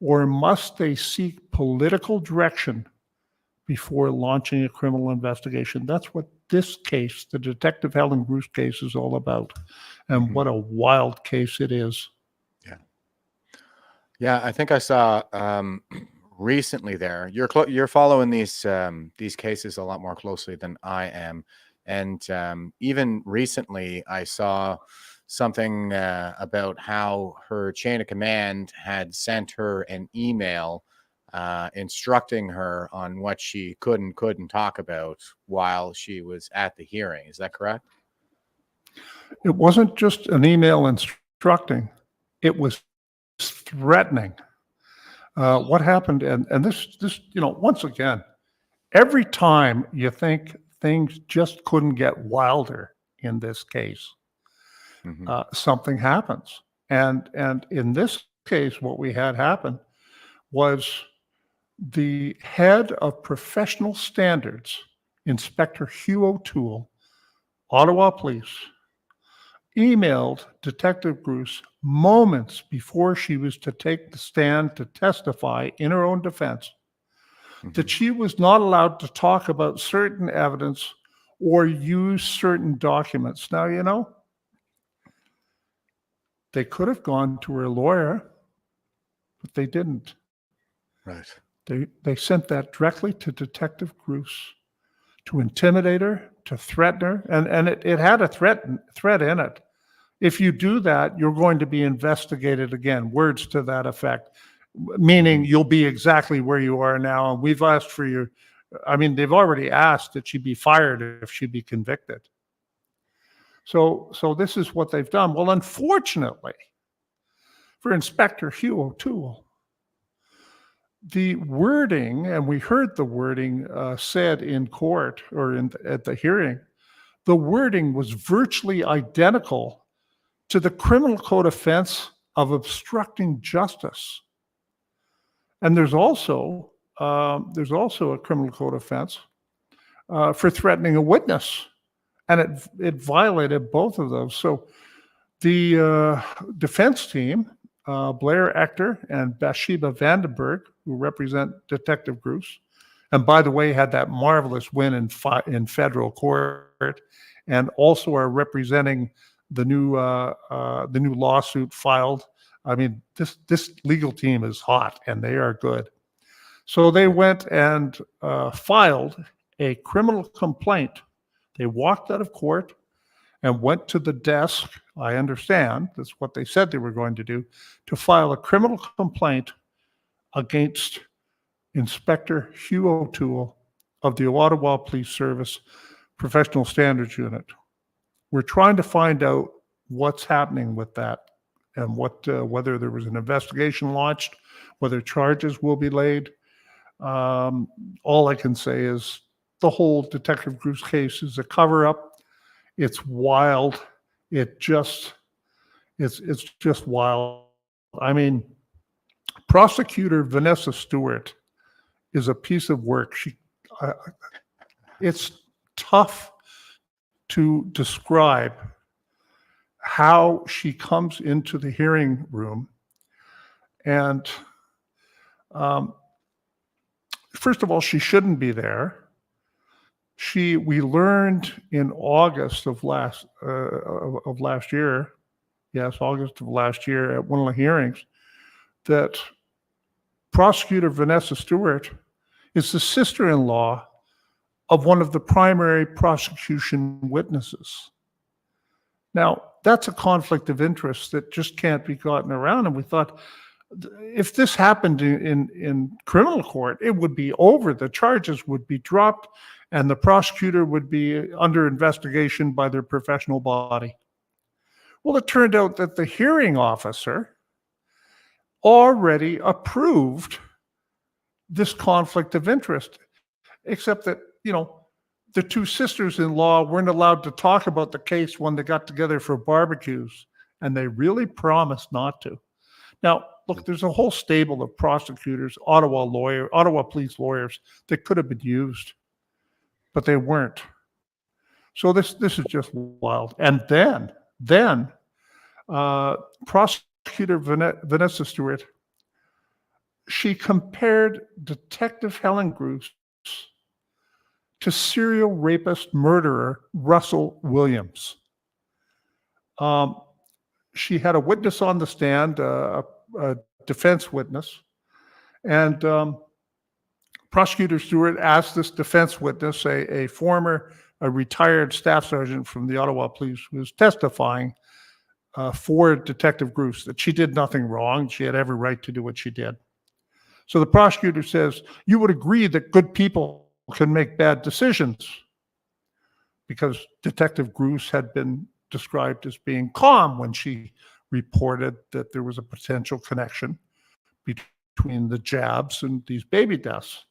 D: or must they seek political direction before launching a criminal investigation? That's what this case, the Detective Helen Grus case, is all about. And what a wild case it is.
C: Yeah. Yeah, I think I saw recently there. You're following these cases a lot more closely than I am. And even recently, I saw something about how her chain of command had sent her an email instructing her on what she could and couldn't talk about while she was at the hearing. Is that correct?
D: It wasn't just an email instructing. It was threatening. What happened? And this, once again, every time you think things just couldn't get wilder in this case, something happens. And in this case, what we had happen was the head of professional standards, Inspector Hugh O'Toole, Ottawa Police, emailed Detective Grus moments before she was to take the stand to testify in her own defense that she was not allowed to talk about certain evidence or use certain documents. Now, they could have gone to her lawyer, but they didn't.
C: Right.
D: They sent that directly to Detective Grus to intimidate her, to threaten her, and it had a threat in it. If you do that, you're going to be investigated again. Words to that effect, meaning you'll be exactly where you are now. And we've asked for you. I mean, they've already asked that she be fired if she be convicted. So this is what they've done. Well, unfortunately, for Inspector Hugh O'Toole, the wording, and we heard the wording said in court or at the hearing, the wording was virtually identical to the criminal code offense of obstructing justice. And there's also a criminal code offense for threatening a witness, and it violated both of those. So the defense team, Blair Ector and Bathsheba Vandenberg, who represent Detective Grus, and by the way, had that marvelous win in federal court, and also are representing the new lawsuit filed. I mean, this legal team is hot, and they are good. So they went and filed a criminal complaint. They walked out of court and went to the desk. I understand that's what they said they were going to do, to file a criminal complaint against Inspector Hugh O'Toole of the Ottawa Police Service Professional Standards Unit. We're trying to find out what's happening with that and whether there was an investigation launched, whether charges will be laid. All I can say is the whole Detective Grus case is a cover-up. It's wild. It's just wild. I mean, Prosecutor Vanessa Stewart is a piece of work. It's tough to describe how she comes into the hearing room. And first of all, she shouldn't be there. We learned in August of last year, yes, August of last year at one of the hearings, that Prosecutor Vanessa Stewart is the sister-in-law of one of the primary prosecution witnesses. Now, that's a conflict of interest that just can't be gotten around. And we thought, if this happened in criminal court, it would be over. The charges would be dropped, and the prosecutor would be under investigation by their professional body. Well, it turned out that the hearing officer already approved this conflict of interest, except that, the two sisters-in-law weren't allowed to talk about the case when they got together for barbecues, and they really promised not to. Now, look, there's a whole stable of prosecutors, Ottawa police lawyers that could have been used, but they weren't. So this is just wild. And then Prosecutor Vanessa Stewart, she compared Detective Helen Grus to serial rapist murderer Russell Williams. She had a witness on the stand, a defense witness, and Prosecutor Stewart asked this defense witness, a retired staff sergeant from the Ottawa Police, who was testifying for Detective Grus, that she did nothing wrong. She had every right to do what she did. So the prosecutor says, you would agree that good people can make bad decisions, because Detective Grus had been described as being calm when she reported that there was a potential connection between the jabs and these baby deaths.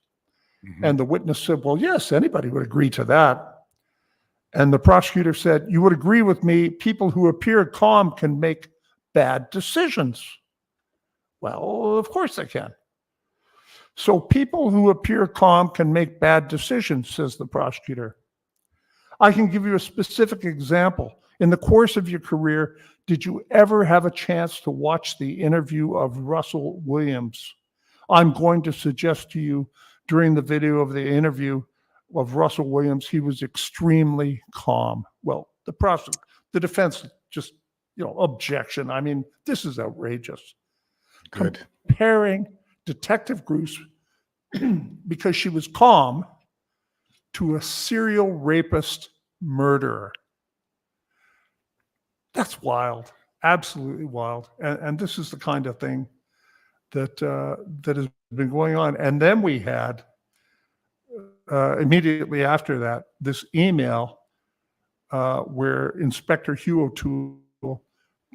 D: And the witness said, well, yes, anybody would agree to that. And the prosecutor said, you would agree with me, people who appear calm can make bad decisions. Well, of course they can. So people who appear calm can make bad decisions, says the prosecutor. I can give you a specific example. In the course of your career, did you ever have a chance to watch the interview of Russell Williams? I'm going to suggest to you during the video of the interview of Russell Williams, he was extremely calm. Well, the defense just, objection. I mean, this is outrageous.
C: Good.
D: Comparing Detective Grus, because she was calm, to a serial rapist murderer. That's wild, absolutely wild. And this is the kind of thing that has been going on. And then we had, immediately after that, this email where Inspector Hugh O'Toole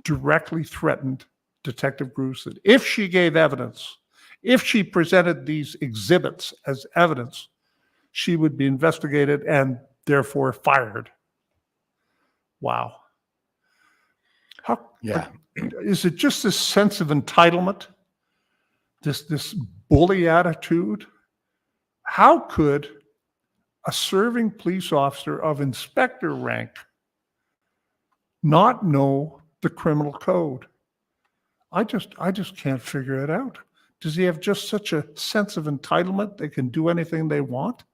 D: directly threatened Detective Grus that if she gave evidence, if she presented these exhibits as evidence, she would be investigated and therefore fired. Wow. Is it just this sense of entitlement? This bully attitude? How could a serving police officer of inspector rank not know the criminal code? I just can't figure it out. Does he have just such a sense of entitlement they can do anything they want?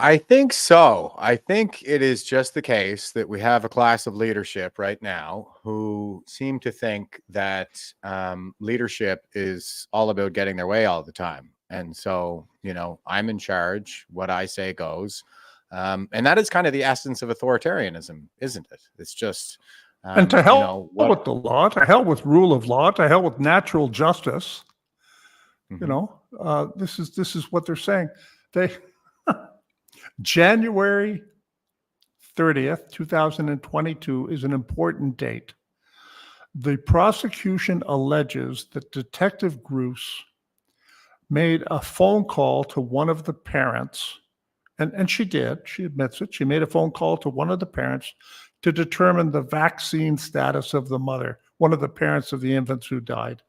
C: I think so. I think it is just the case that we have a class of leadership right now who seem to think that leadership is all about getting their way all the time. And so, I'm in charge. What I say goes. And that is kind of the essence of authoritarianism, isn't it? It's just...
D: and to hell with the law, to hell with rule of law, to hell with natural justice. This is what they're saying. January 30th, 2022 is an important date. The prosecution alleges that Detective Grus made a phone call to one of the parents, and she did, she admits it, she made a phone call to one of the parents to determine the vaccine status of the mother, one of the parents of the infants who died.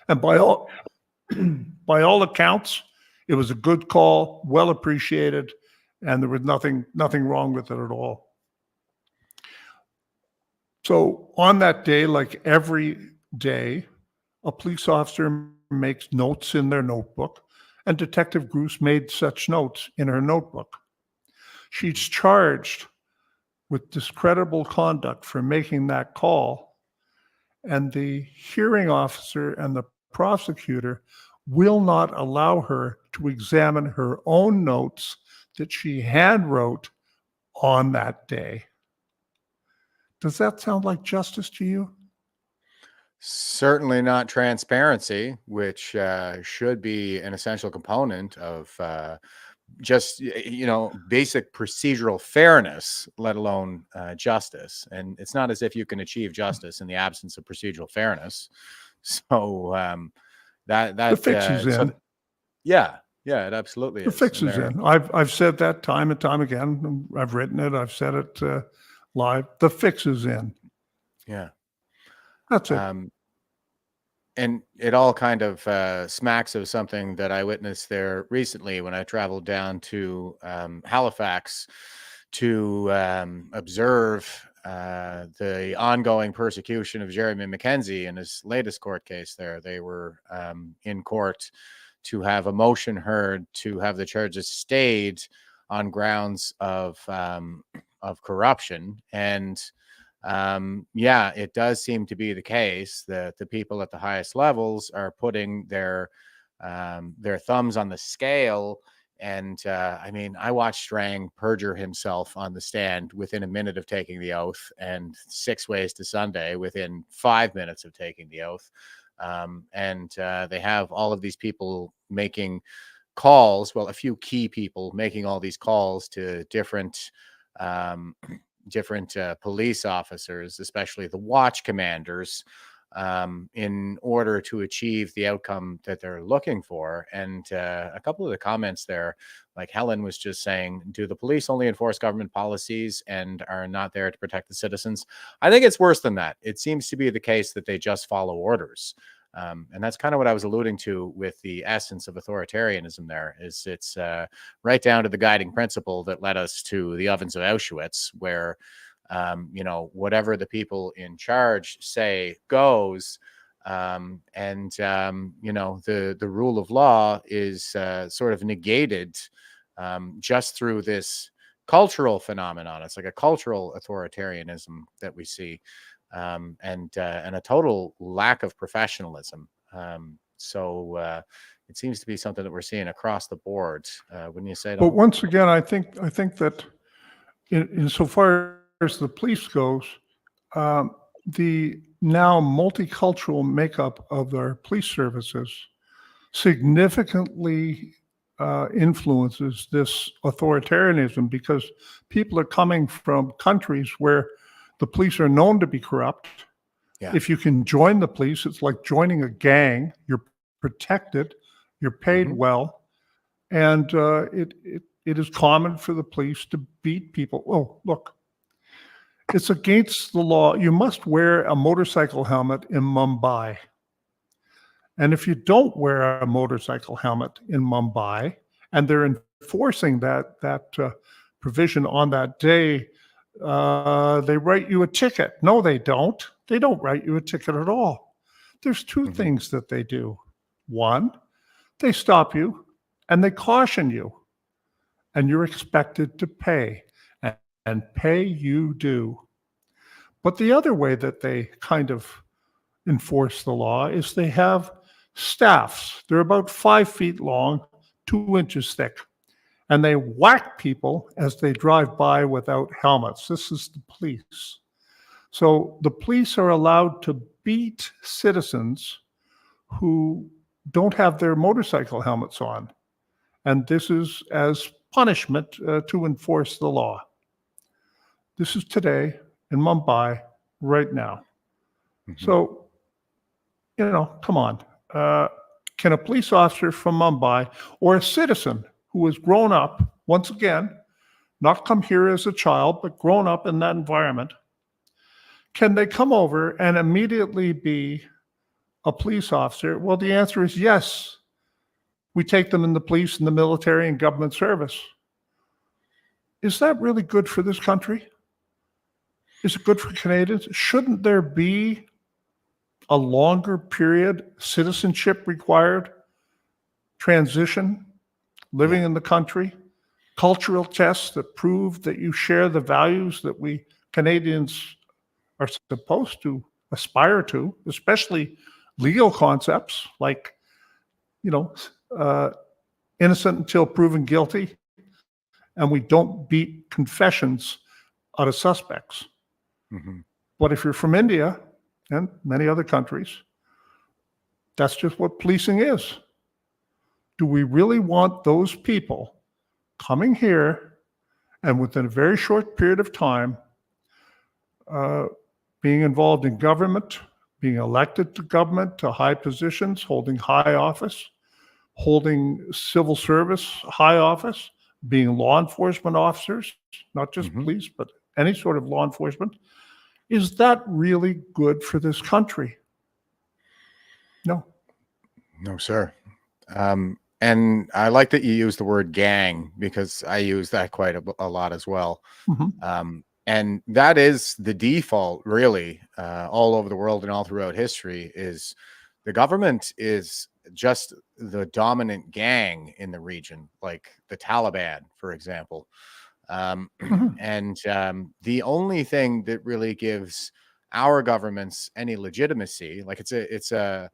D: And by all accounts, it was a good call, well appreciated, and there was nothing wrong with it at all. So on that day, like every day, a police officer makes notes in their notebook, and Detective Grus made such notes in her notebook. She's charged with discreditable conduct for making that call, and the hearing officer and the prosecutor will not allow her to examine her own notes that she hand wrote on that day. Does that sound like justice to you?
C: Certainly not transparency, which should be an essential component of just, basic procedural fairness, let alone justice. And it's not as if you can achieve justice in the absence of procedural fairness. So that
D: the fix is in.
C: Yeah, it absolutely
D: the
C: is.
D: The fix is in. I've said that time and time again. I've written it. I've said it live. The fix is in.
C: Yeah.
D: That's it.
C: And it all kind of smacks of something that I witnessed there recently when I traveled down to Halifax to observe the ongoing persecution of Jeremy Mackenzie in his latest court case there. They were in court to have a motion heard to have the charges stayed on grounds of corruption. And it does seem to be the case that the people at the highest levels are putting their thumbs on the scale. And I watched Strang perjure himself on the stand within a minute of taking the oath, and 6 Ways to Sunday within 5 minutes of taking the oath. They have all of these people making calls, well, a few key people making all these calls to different different police officers, especially the watch commanders, in order to achieve the outcome that they're looking for. And a couple of the comments there, like Helen was just saying, do the police only enforce government policies and are not there to protect the citizens? I think it's worse than that. It seems to be the case that they just follow orders. And that's kind of what I was alluding to with the essence of authoritarianism there, is it's right down to the guiding principle that led us to the ovens of Auschwitz, where whatever the people in charge say goes. The rule of law is sort of negated just through this cultural phenomenon. It's like a cultural authoritarianism that we see, and a total lack of professionalism. It seems to be something that we're seeing across the board. Wouldn't you say?
D: But once again, I think that insofar as the police goes, the now multicultural makeup of our police services significantly influences this authoritarianism, because people are coming from countries where the police are known to be corrupt.
C: Yeah.
D: If you can join the police, it's like joining a gang. You're protected, you're paid well, and it is common for the police to beat people. Oh, look. It's against the law. You must wear a motorcycle helmet in Mumbai. And if you don't wear a motorcycle helmet in Mumbai, and they're enforcing that provision on that day, they write you a ticket. No, they don't. They don't write you a ticket at all. There's two things that they do. One, they stop you and they caution you, and you're expected to pay. And pay you do. But the other way that they kind of enforce the law is they have staffs. They're about 5 feet long, 2 inches thick, and they whack people as they drive by without helmets. This is the police. So the police are allowed to beat citizens who don't have their motorcycle helmets on. And this is as punishment to enforce the law. This is today in Mumbai right now. So, come on. Can a police officer from Mumbai, or a citizen who has grown up, once again, not come here as a child, but grown up in that environment, can they come over and immediately be a police officer? Well, the answer is yes. We take them in the police and the military and government service. Is that really good for this country? Is it good for Canadians? Shouldn't there be a longer period, citizenship required, transition, living in the country, cultural tests that prove that you share the values that we Canadians are supposed to aspire to, especially legal concepts like, innocent until proven guilty, and we don't beat confessions out of suspects. But if you're from India and many other countries, that's just what policing is. Do we really want those people coming here and within a very short period of time being involved in government, being elected to government, to high positions, holding high office, holding civil service high office, being law enforcement officers, not just police, but any sort of law enforcement? Is that really good for this country? No.
C: No, sir. And I like that you use the word gang, because I use that quite a lot as well. And that is the default, really, all over the world and all throughout history, is the government is just the dominant gang in the region, like the Taliban, for example. And the only thing that really gives our governments any legitimacy, like it's an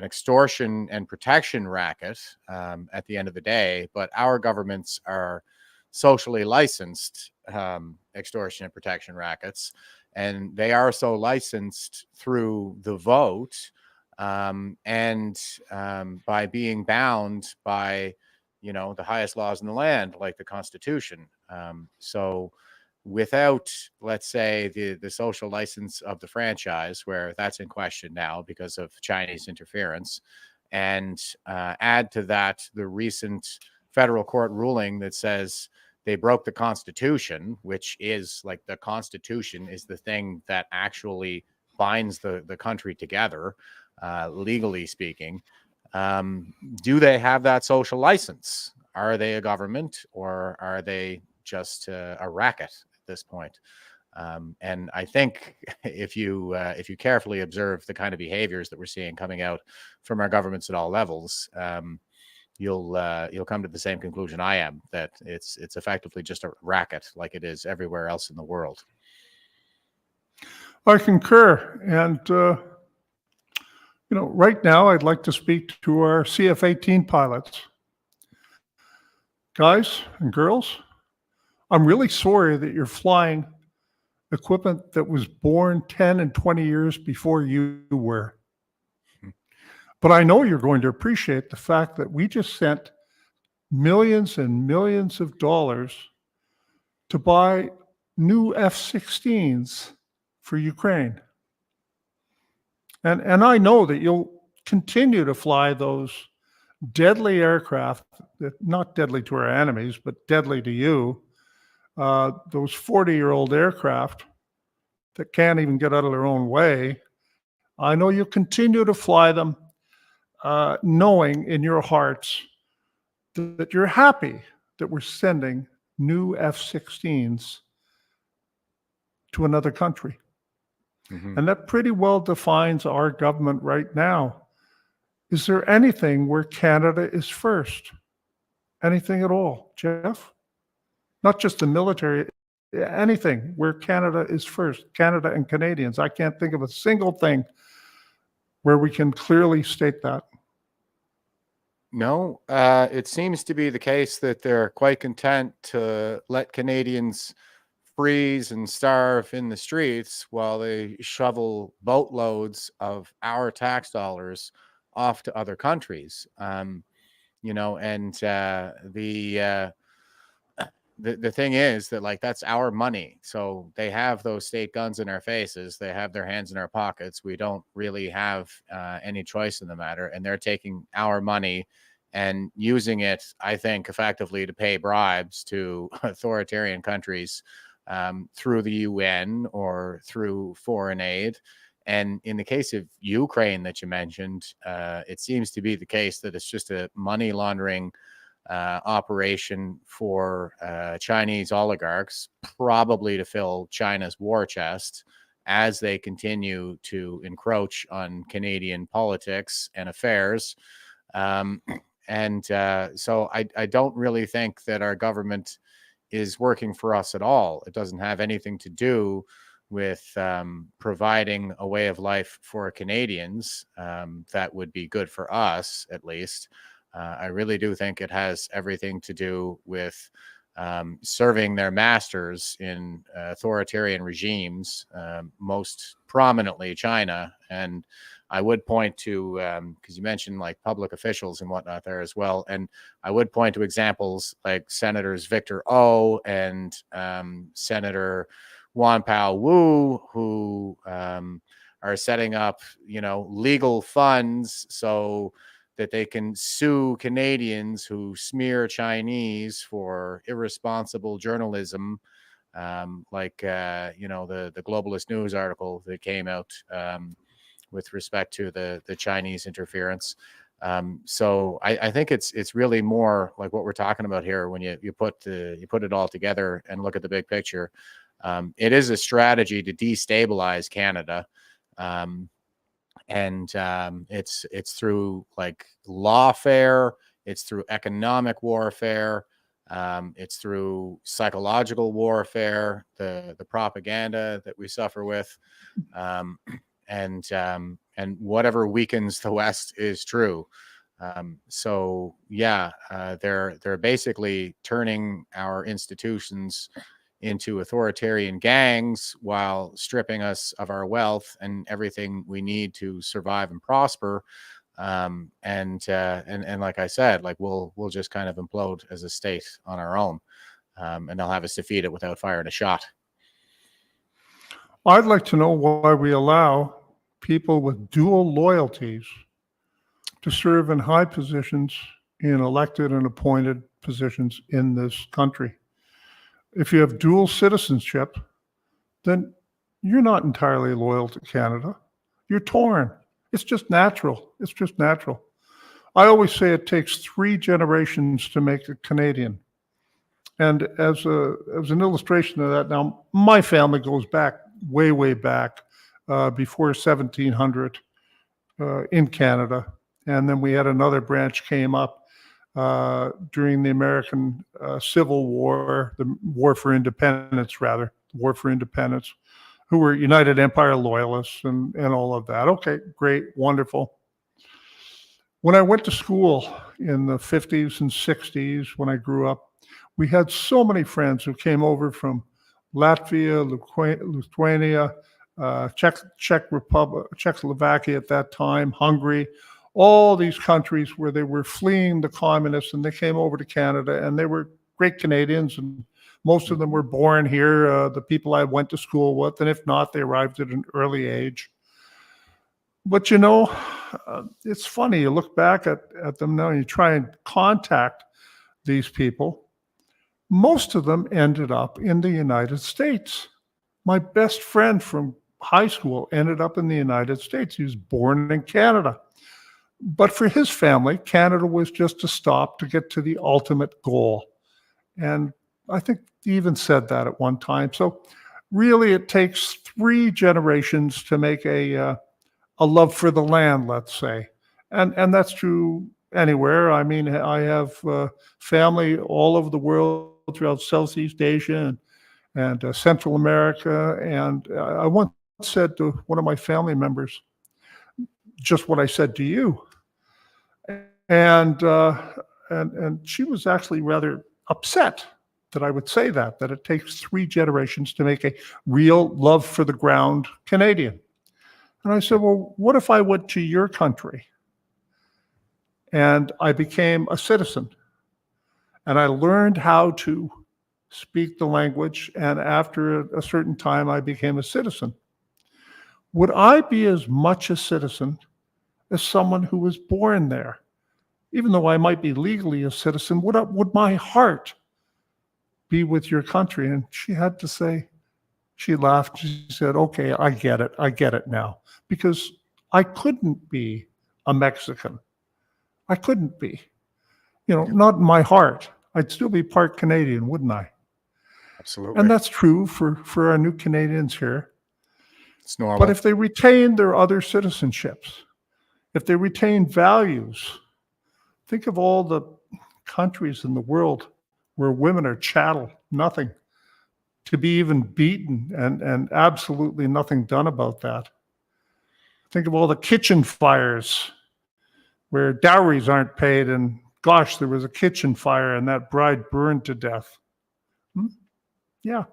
C: extortion and protection racket at the end of the day, but our governments are socially licensed extortion and protection rackets, and they are so licensed through the vote, and by being bound by the highest laws in the land, like the Constitution. So without, let's say, the social license of the franchise, where that's in question now because of Chinese interference, and add to that the recent federal court ruling that says they broke the Constitution, which is like the Constitution is the thing that actually binds the country together, legally speaking. Do they have that social license? Are they a government, or are they just a racket at this point? And I think if you carefully observe the kind of behaviors that we're seeing coming out from our governments at all levels, you'll come to the same conclusion I am, that it's effectively just a racket, like it is everywhere else in the world.
D: I concur. And, right now I'd like to speak to our CF-18 pilots. Guys and girls, I'm really sorry that you're flying equipment that was born 10 and 20 years before you were. But I know you're going to appreciate the fact that we just sent millions and millions of dollars to buy new F-16s for Ukraine. And I know that you'll continue to fly those deadly aircraft, that not deadly to our enemies, but deadly to you, those 40-year-old aircraft that can't even get out of their own way. I know you'll continue to fly them, knowing in your hearts that you're happy that we're sending new F-16s to another country. Mm-hmm. And that pretty well defines our government right now. Is there anything where Canada is first? Anything at all, Jeff? Not just the military, anything where Canada is first, Canada and Canadians. I can't think of a single thing where we can clearly state that.
C: No, it seems to be the case that they're quite content to let Canadians freeze and starve in the streets while they shovel boatloads of our tax dollars off to other countries. And the thing is that, like, that's our money. So they have those state guns in our faces. They have their hands in our pockets. We don't really have any choice in the matter. And they're taking our money and using it, I think, effectively to pay bribes to authoritarian countries through the UN or through foreign aid. And in the case of Ukraine that you mentioned, it seems to be the case that it's just a money laundering operation for Chinese oligarchs, probably to fill China's war chest as they continue to encroach on Canadian politics and affairs. So I don't really think that our government is working for us at all. It doesn't have anything to do with providing a way of life for Canadians that would be good for us, at least. I really do think it has everything to do with serving their masters in authoritarian regimes, most prominently China. And I would point to, because you mentioned like public officials and whatnot there as well, and I would point to examples like Senators Victor O and Senator Wanpao Wu, who are setting up, legal funds so that they can sue Canadians who smear Chinese for irresponsible journalism, like the Globalist News article that came out with respect to the Chinese interference. So I think it's really more like what we're talking about here when you put it all together and look at the big picture. It is a strategy to destabilize Canada. It's through like lawfare, it's through economic warfare, it's through psychological warfare, the propaganda that we suffer with, and whatever weakens the West is true. They're basically turning our institutions into authoritarian gangs while stripping us of our wealth and everything we need to survive and prosper. And like I said, like we'll just kind of implode as a state on our own, and they'll have us defeat it without firing a shot.
D: I'd like to know why we allow people with dual loyalties to serve in high positions in elected and appointed positions in this country. If you have dual citizenship, then you're not entirely loyal to Canada. You're torn. It's just natural. It's just natural. I always say it takes 3 generations to make a Canadian. And as an illustration of that, now my family goes back way back, before 1700, in Canada, and then we had another branch came up during the American Civil War, the War for Independence, who were United Empire Loyalists and all of that. Okay, great, wonderful. When I went to school in the 50s and 60s, when I grew up, we had so many friends who came over from Latvia, Lithuania, Czech Republic, Czechoslovakia at that time, Hungary, all these countries where they were fleeing the communists, and they came over to Canada, and they were great Canadians, and most of them were born here, the people I went to school with, and if not, they arrived at an early age. But you know, it's funny, you look back at them now and you try and contact these people. Most of them ended up in the United States. My best friend from high school ended up in the United States. He was born in Canada. But for his family, Canada was just a stop to get to the ultimate goal. And I think he even said that at one time. So really it takes 3 generations to make a love for the land, let's say. And that's true anywhere. I mean, I have family all over the world, throughout Southeast Asia and Central America. And I once said to one of my family members, just what I said to you. And she was actually rather upset that I would say that it takes 3 generations to make a real love for the ground Canadian. And I said, well, what if I went to your country and I became a citizen and I learned how to speak the language, and after a certain time I became a citizen? Would I be as much a citizen as someone who was born there? Even though I might be legally a citizen, would my heart be with your country? And she had to say, she laughed, she said, okay, I get it now. Because I couldn't be a Mexican. I couldn't be. Not in my heart. I'd still be part Canadian, wouldn't I?
C: Absolutely.
D: And that's true for our new Canadians here.
C: It's normal.
D: But if they retain their other citizenships, if they retain values, think of all the countries in the world where women are chattel, nothing, to be even beaten and absolutely nothing done about that. Think of all the kitchen fires where dowries aren't paid, and gosh, there was a kitchen fire and that bride burned to death. Yeah.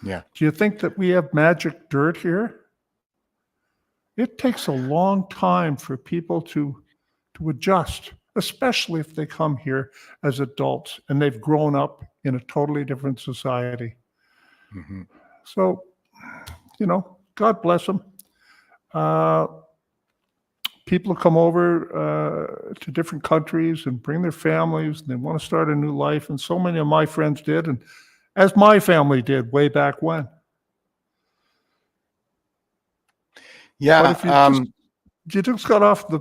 D: Do you think that we have magic dirt here? It takes a long time for people to adjust, especially if they come here as adults and they've grown up in a totally different society.
C: Mm-hmm.
D: So, God bless them. People come over to different countries and bring their families, and they want to start a new life. And so many of my friends did, and as my family did way back when.
C: Yeah.
D: But if you just got off the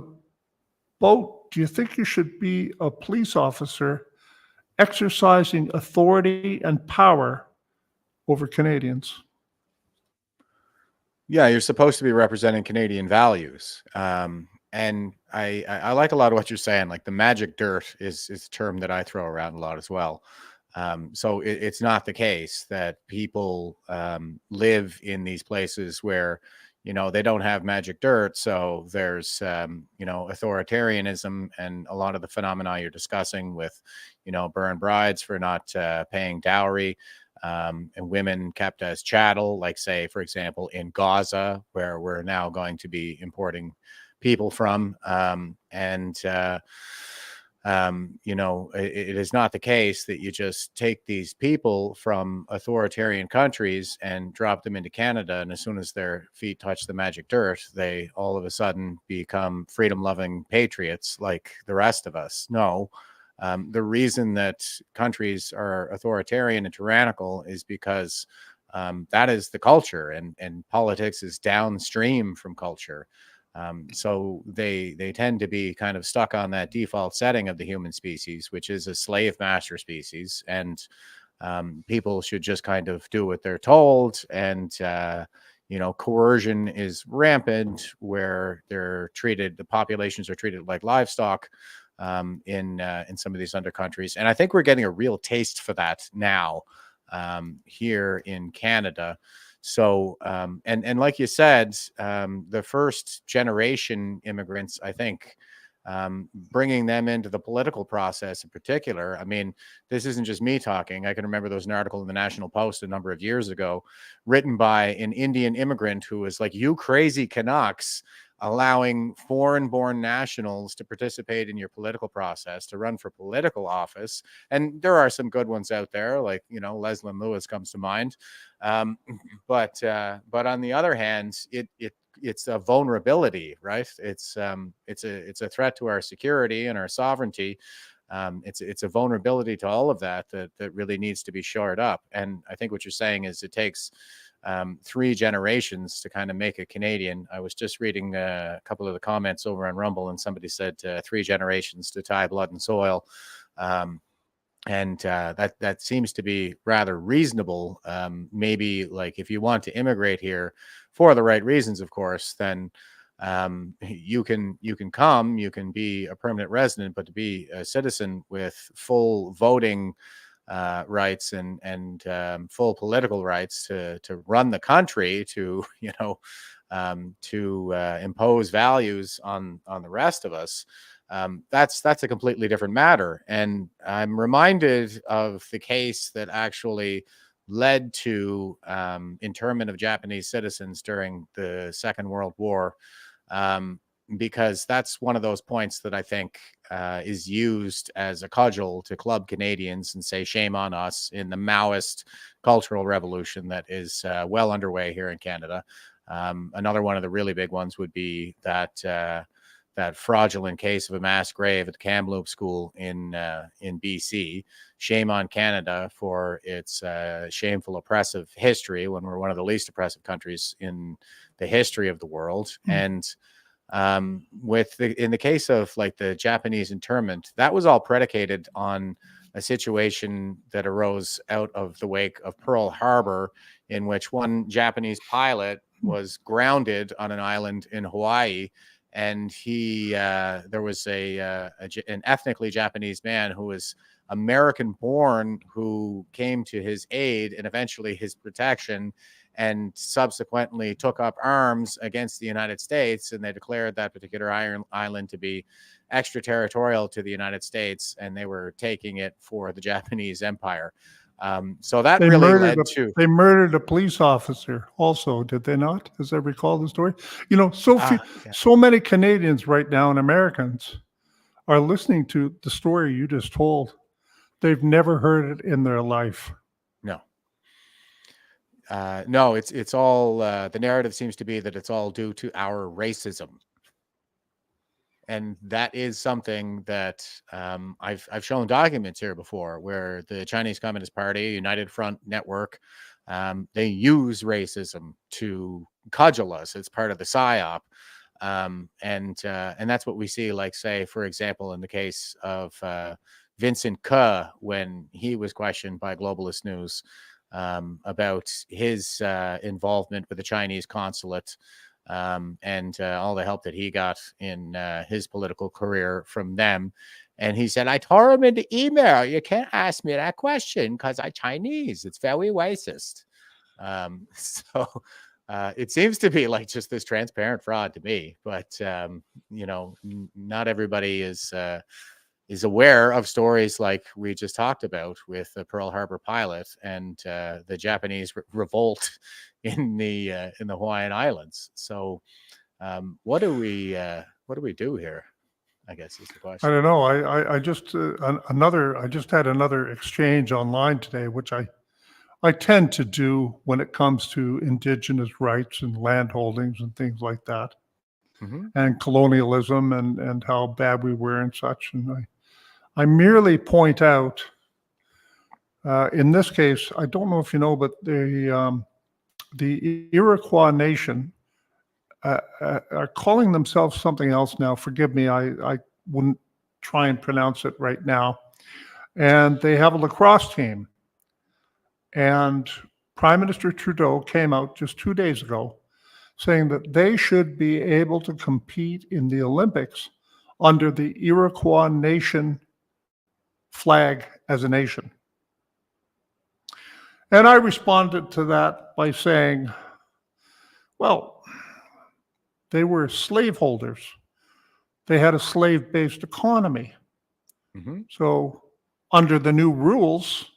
D: boat, do you think you should be a police officer exercising authority and power over Canadians?
C: Yeah, you're supposed to be representing Canadian values. And I like a lot of what you're saying. Like the magic dirt is a term that I throw around a lot as well. So it's not the case that people live in these places where, they don't have magic dirt. So there's, authoritarianism and a lot of the phenomena you're discussing with, burn brides for not paying dowry, and women kept as chattel, like say, for example, in Gaza, where we're now going to be importing people from. It is not the case that you just take these people from authoritarian countries and drop them into Canada, and as soon as their feet touch the magic dirt, they all of a sudden become freedom-loving patriots like the rest of us. No. The reason that countries are authoritarian and tyrannical is because that is the culture, and politics is downstream from culture. So they tend to be kind of stuck on that default setting of the human species, which is a slave master species, and people should just kind of do what they're told. And coercion is rampant, where the populations are treated like livestock in some of these other countries. And I think we're getting a real taste for that now here in Canada. So, and like you said, the first generation immigrants, I think, bringing them into the political process in particular. I mean, this isn't just me talking. I can remember there was an article in the National Post a number of years ago written by an Indian immigrant who was like, "You crazy Canucks, allowing foreign-born nationals to participate in your political process, to run for political office." And there are some good ones out there, like, Leslie Lewis comes to mind. But on the other hand, it's a vulnerability, right? It's a threat to our security and our sovereignty. It's a vulnerability to all of that really needs to be shored up. And I think what you're saying is it takes 3 generations to kind of make a Canadian. I was just reading a couple of the comments over on Rumble, and somebody said 3 generations to tie blood and soil. And that seems to be rather reasonable. Maybe like if you want to immigrate here for the right reasons, of course, then you can come, you can be a permanent resident, but to be a citizen with full voting rights and full political rights to run the country, to impose values on the rest of us. That's a completely different matter. And I'm reminded of the case that actually led to internment of Japanese citizens during the Second World War, because that's one of those points that I think is used as a cudgel to club Canadians and say, shame on us, in the Maoist cultural revolution that is well underway here in Canada. Another one of the really big ones would be that fraudulent case of a mass grave at the Kamloops School in BC. Shame on Canada for its shameful, oppressive history, when we're one of the least oppressive countries in the history of the world. And in the case of like the Japanese internment, that was all predicated on a situation that arose out of the wake of Pearl Harbor, in which one Japanese pilot was grounded on an island in Hawaii. And there was an ethnically Japanese man who was American born, who came to his aid and eventually his protection, and subsequently took up arms against the United States. And they declared that particular island to be extraterritorial to the United States, and they were taking it for the Japanese Empire. So that
D: They
C: really
D: murdered
C: led to...
D: They murdered a police officer also, did they not? As I recall the story. So many Canadians right now, and Americans, are listening to the story you just told. They've never heard it in their life.
C: No. No, it's all, the narrative seems to be that it's all due to our racism. And that is something that I've shown documents here before, where the Chinese Communist Party, United Front Network, they use racism to cudgel us. It's part of the PSYOP. And that's what we see, like, say, for example, in the case of Vincent Ke, when he was questioned by Globalist News about his involvement with the Chinese consulate, and all the help that he got in his political career from them. And he said, I tore him into email. You can't ask me that question because I'm Chinese. It's very racist. So it seems to be like just this transparent fraud to me. But, not everybody is aware of stories like we just talked about with the Pearl Harbor pilot and the Japanese revolt in the Hawaiian Islands. So What do we do here, I guess, is the
D: I
C: question.
D: don't know. I just I just had another exchange online today, which I tend to do when it comes to Indigenous rights and land holdings and things like that,
C: Hmm.
D: and colonialism and how bad we were and such. And I merely point out, in this case, I don't know if you know, but the Iroquois Nation are calling themselves something else now. Forgive me, I wouldn't try and pronounce it right now. And they have a lacrosse team. And Prime Minister Trudeau came out just 2 days ago saying that they should be able to compete in the Olympics under the Iroquois Nation flag as a nation. And I responded to that by saying, well, they were slaveholders. They had a slave-based economy.
C: Hmm.
D: So under the new rules,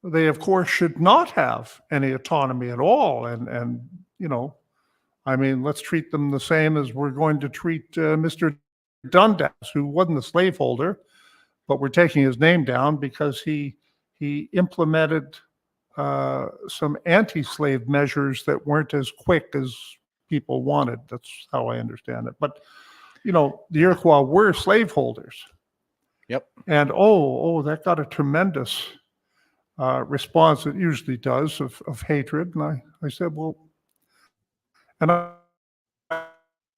D: they of course should not have any autonomy at all. And you know, I mean, let's treat them the same as we're going to treat Mr. Dundas, who wasn't a slaveholder, but we're taking his name down because he implemented some anti-slave measures that weren't as quick as people wanted. That's how I understand it. But you know, the Iroquois were slaveholders,
C: Yep.
D: and that got a tremendous response. It usually does of hatred. And I said, well, and I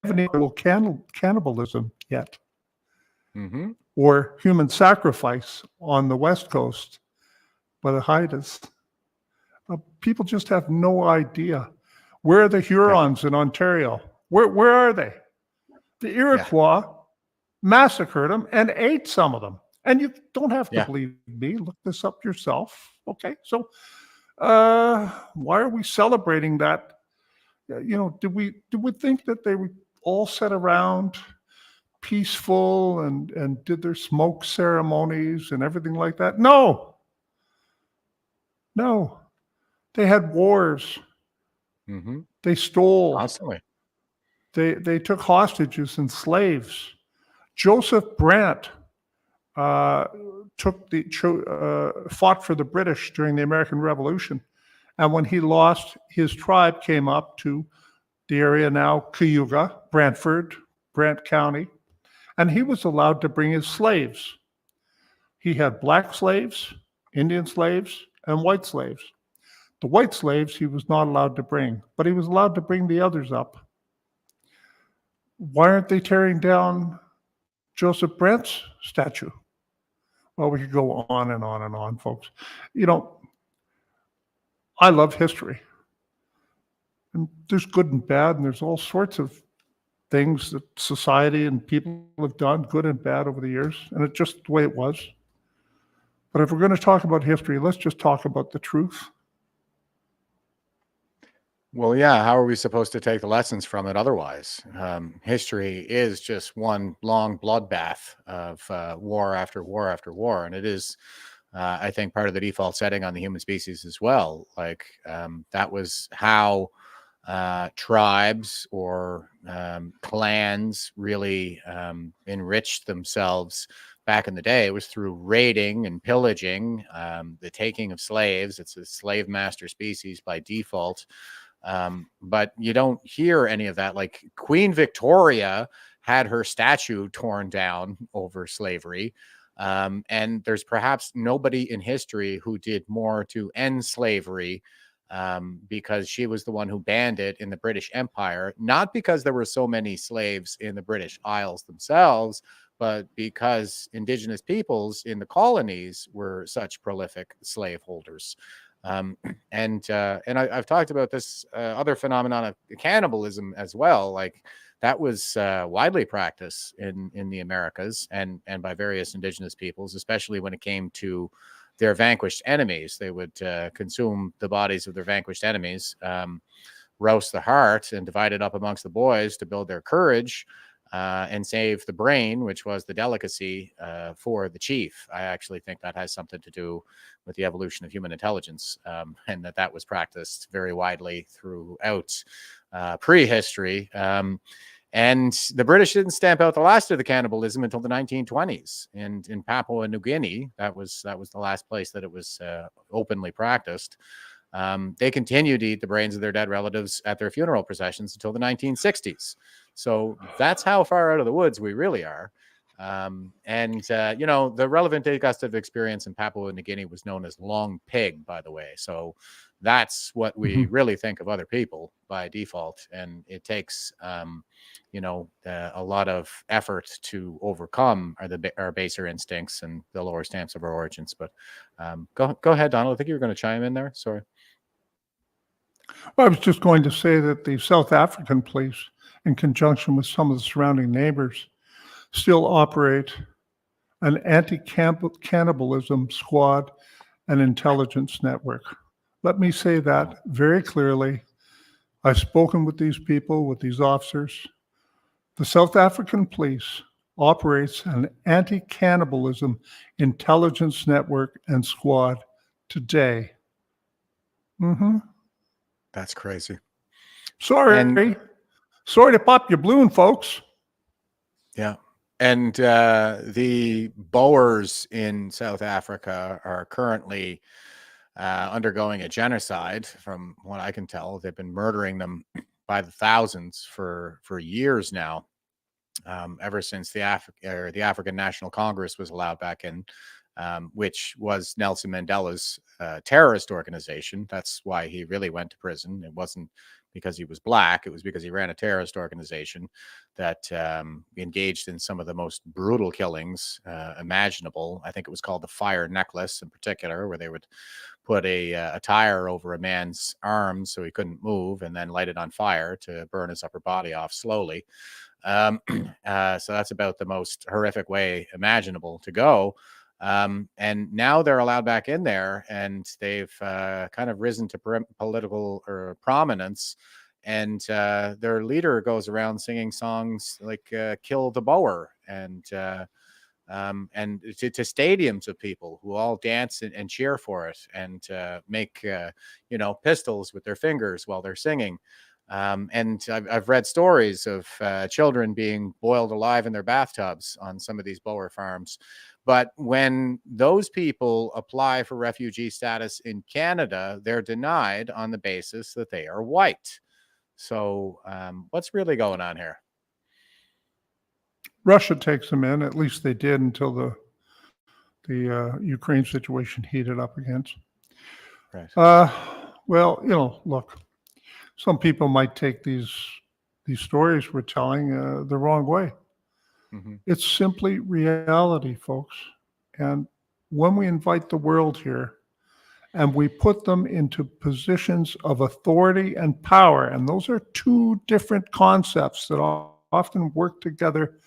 D: haven't even cannibalism yet,
C: Hmm.
D: or human sacrifice on the West Coast by the Haidas. People just have no idea. Where are the Hurons in Ontario? Where are they? The Iroquois massacred them and ate some of them. And you don't have to believe me. Look this up yourself. Okay, so why are we celebrating that? You know, did we think that they were all sat around peaceful and did their smoke ceremonies and everything like that? No, no. They had wars.
C: Hmm.
D: They stole.
C: Constantly.
D: They took hostages and slaves. Joseph Brant fought for the British during the American Revolution. And when he lost, his tribe came up to the area now, Cayuga, Brantford, Brant County, and he was allowed to bring his slaves. He had black slaves, Indian slaves, and white slaves. The white slaves he was not allowed to bring, but he was allowed to bring the others up. Why aren't they tearing down Joseph Brant's statue? Well, we could go on and on and on, folks. You know, I love history. And there's good and bad, and there's all sorts of things that society and people have done, good and bad, over the years, and it's just the way it was. But if we're going to talk about history, let's just talk about the truth.
C: Well, yeah. How are we supposed to take the lessons from it otherwise? History is just one long bloodbath of war after war after war, and it is, I think, part of the default setting on the human species as well. Like that was how tribes or clans really enriched themselves back in the day. It was through raiding and pillaging, the taking of slaves. It's a slave master species by default. But you don't hear any of that. Like Queen Victoria had her statue torn down over slavery. And there's perhaps nobody in history who did more to end slavery, because she was the one who banned it in the British Empire, not because there were so many slaves in the British Isles themselves, but because Indigenous peoples in the colonies were such prolific slaveholders. And I've talked about this other phenomenon of cannibalism as well. Like that was widely practiced in the Americas and by various Indigenous peoples, especially when it came to their vanquished enemies. They would consume the bodies of their vanquished enemies, roast the heart, and divide it up amongst the boys to build their courage. And save the brain, which was the delicacy for the chief. I actually think that has something to do with the evolution of human intelligence, and that was practiced very widely throughout prehistory. And the British didn't stamp out the last of the cannibalism until the 1920s. And in Papua New Guinea, that was the last place that it was openly practiced. They continued to eat the brains of their dead relatives at their funeral processions until the 1960s. So that's how far out of the woods we really are. The relevant degustative experience in Papua New Guinea was known as long pig, by the way. So that's what we really think of other people by default. And it takes, a lot of effort to overcome our baser instincts and the lower stamps of our origins. But go ahead, Donald. I think you were going to chime in there. Sorry.
D: Well, I was just going to say that the South African police, in conjunction with some of the surrounding neighbors, still operate an anti-cannibalism squad and intelligence network. Let me say that very clearly. I've spoken with these people, with these officers. The South African police operates an anti-cannibalism intelligence network and squad today.
C: That's crazy.
D: Sorry to pop your balloon, folks.
C: Yeah. And the Boers in South Africa are currently undergoing a genocide. From what I can tell, they've been murdering them by the thousands for years now, ever since the African National Congress was allowed back in, which was Nelson Mandela's terrorist organization. That's why he really went to prison. It wasn't because he was black. It was because he ran a terrorist organization that engaged in some of the most brutal killings imaginable. I think it was called the Fire Necklace in particular, where they would put a tire over a man's arms so he couldn't move and then light it on fire to burn his upper body off slowly. So that's about the most horrific way imaginable to go. And now they're allowed back in there, and they've kind of risen to political prominence. And their leader goes around singing songs like "Kill the Boer" and to stadiums of people who all dance and cheer for it, and make pistols with their fingers while they're singing. And I've read stories of children being boiled alive in their bathtubs on some of these Boer farms. But when those people apply for refugee status in Canada, they're denied on the basis that they are white. So what's really going on here?
D: Russia takes them in. At least they did until the Ukraine situation heated up again.
C: Right.
D: Well, look, some people might take these stories we're telling the wrong way. It's simply reality, folks. And when we invite the world here and we put them into positions of authority and power, and those are two different concepts that often work together.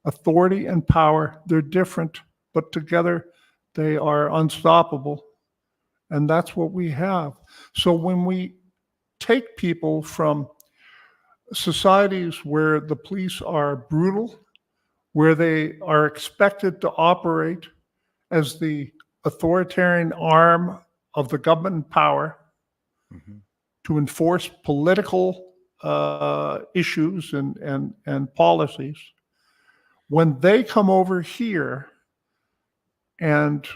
D: Authority and power, they're different, but together they are unstoppable. And that's what we have. So when we take people from societies where the police are brutal, where they are expected to operate as the authoritarian arm of the government in power to enforce political issues and policies, when they come over here and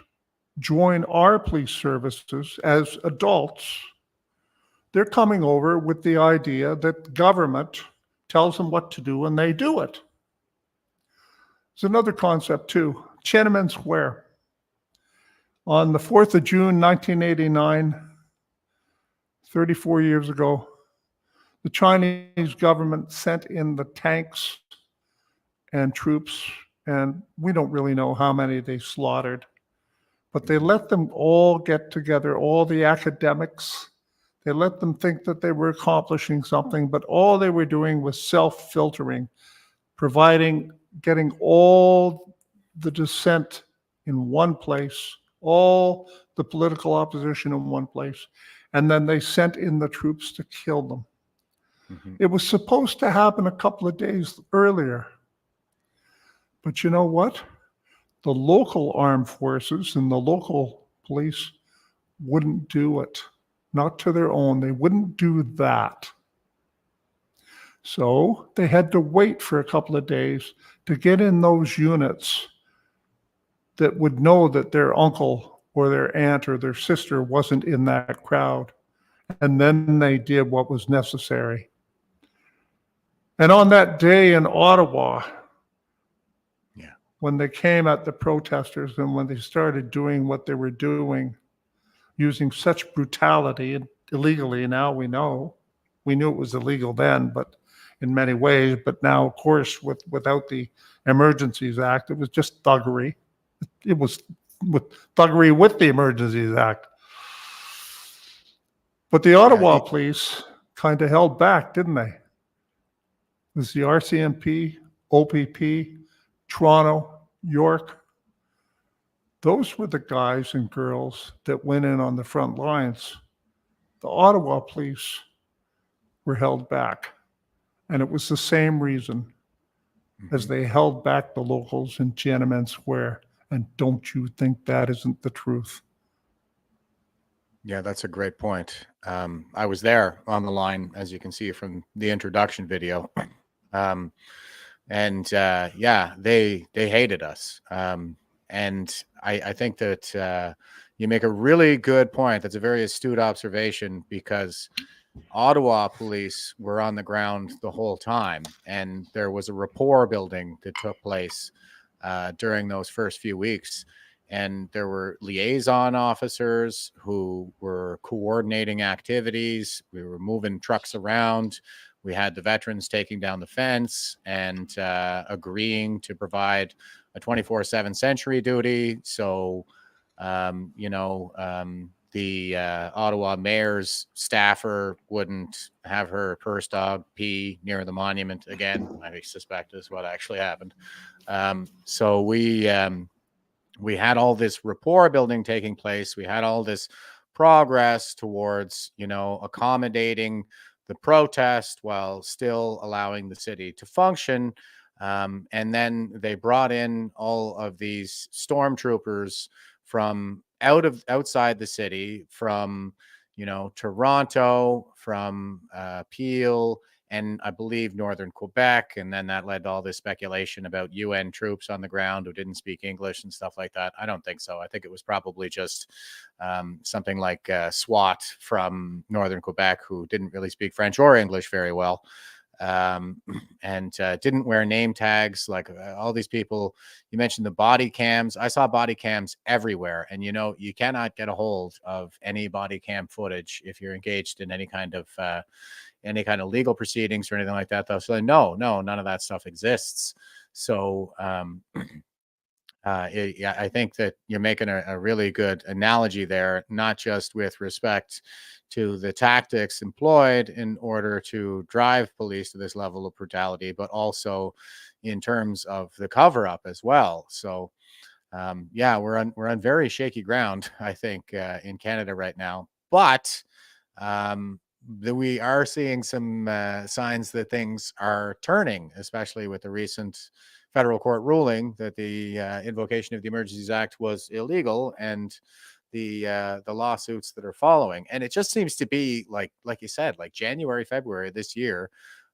D: join our police services as adults, they're coming over with the idea that government tells them what to do and they do it. There's another concept too, Tiananmen Square. On the 4th of June, 1989, 34 years ago, the Chinese government sent in the tanks and troops, and we don't really know how many they slaughtered, but they let them all get together, all the academics. They let them think that they were accomplishing something, but all they were doing was self-filtering, getting all the dissent in one place, all the political opposition in one place, and then they sent in the troops to kill them. It was supposed to happen a couple of days earlier. But you know what? The local armed forces and the local police wouldn't do it. Not to their own. They wouldn't do that. So they had to wait for a couple of days to get in those units that would know that their uncle or their aunt or their sister wasn't in that crowd. And then they did what was necessary. And on that day in Ottawa, when they came at the protesters and when they started doing what they were doing, using such brutality and illegally, now we know. We knew it was illegal then, but in many ways. But now, of course, without the Emergencies Act, it was just thuggery. It was with thuggery with the Emergencies Act. But the Ottawa police kind of held back, didn't they? It was the RCMP, OPP, Toronto, York. Those were the guys and girls that went in on the front lines. The Ottawa police were held back. And it was the same reason as they held back the locals in Tiananmen Square. And don't you think that isn't the truth?
C: Yeah, that's a great point. I was there on the line, as you can see from the introduction video. Yeah, they hated us. And I think that you make a really good point. That's a very astute observation, because Ottawa police were on the ground the whole time, and there was a rapport building that took place during those first few weeks. And there were liaison officers who were coordinating activities. We were moving trucks around. We had the veterans taking down the fence and agreeing to provide a 24/7 sentry duty. So, the Ottawa mayor's staffer wouldn't have her purse dog pee near the monument again. I suspect is what actually happened. So we had all this rapport building taking place. We had all this progress towards, accommodating the protest while still allowing the city to function. And then they brought in all of these stormtroopers from outside the city, from, Toronto, from Peel, and I believe northern Quebec. And then that led to all this speculation about UN troops on the ground who didn't speak English and stuff like that. I don't think so. I think it was probably just something like SWAT from northern Quebec who didn't really speak French or English very well. And didn't wear name tags, like all these people. You mentioned the body cams. I saw body cams everywhere. And, you cannot get a hold of any body cam footage if you're engaged in any kind of legal proceedings or anything like that. They'll say, no, none of that stuff exists. So, I think that you're making a really good analogy there, not just with respect to the tactics employed in order to drive police to this level of brutality, but also in terms of the cover up as well. So, we're on very shaky ground, I think, in Canada right now. But we are seeing some signs that things are turning, especially with the recent federal court ruling that the invocation of the Emergencies Act was illegal, and the lawsuits that are following. And it just seems to be like you said, like January, February this year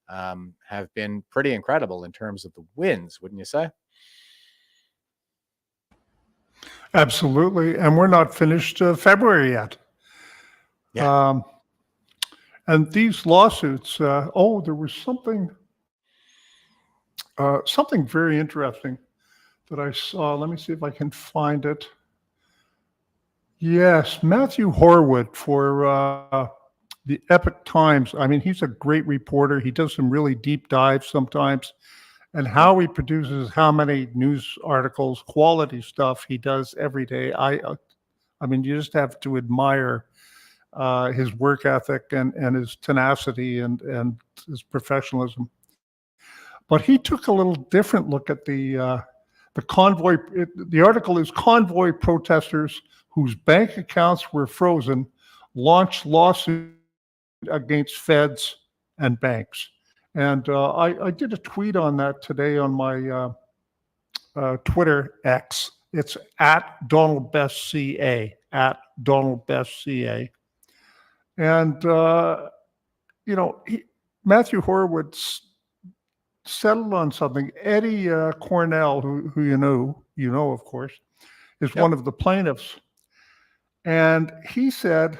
C: have been pretty incredible in terms of the wins, wouldn't you say?
D: Absolutely. And we're not finished February yet.
C: Yeah.
D: And these lawsuits, there was something very interesting that I saw. Let me see if I can find it. Yes, Matthew Horwood for the Epoch Times. I mean, he's a great reporter. He does some really deep dives sometimes. And how he produces how many news articles, quality stuff he does every day. I mean, you just have to admire his work ethic and his tenacity and his professionalism. But he took a little different look at the convoy. The article is "Convoy Protesters Whose Bank Accounts Were Frozen Launched Lawsuit Against Feds and Banks." And I did a tweet on that today on my Twitter X. It's at Donald Best CA, at Donald Best CA. And, Matthew Horwood settled on something. Eddie Cornell, who you know, of course, is one of the plaintiffs. And he said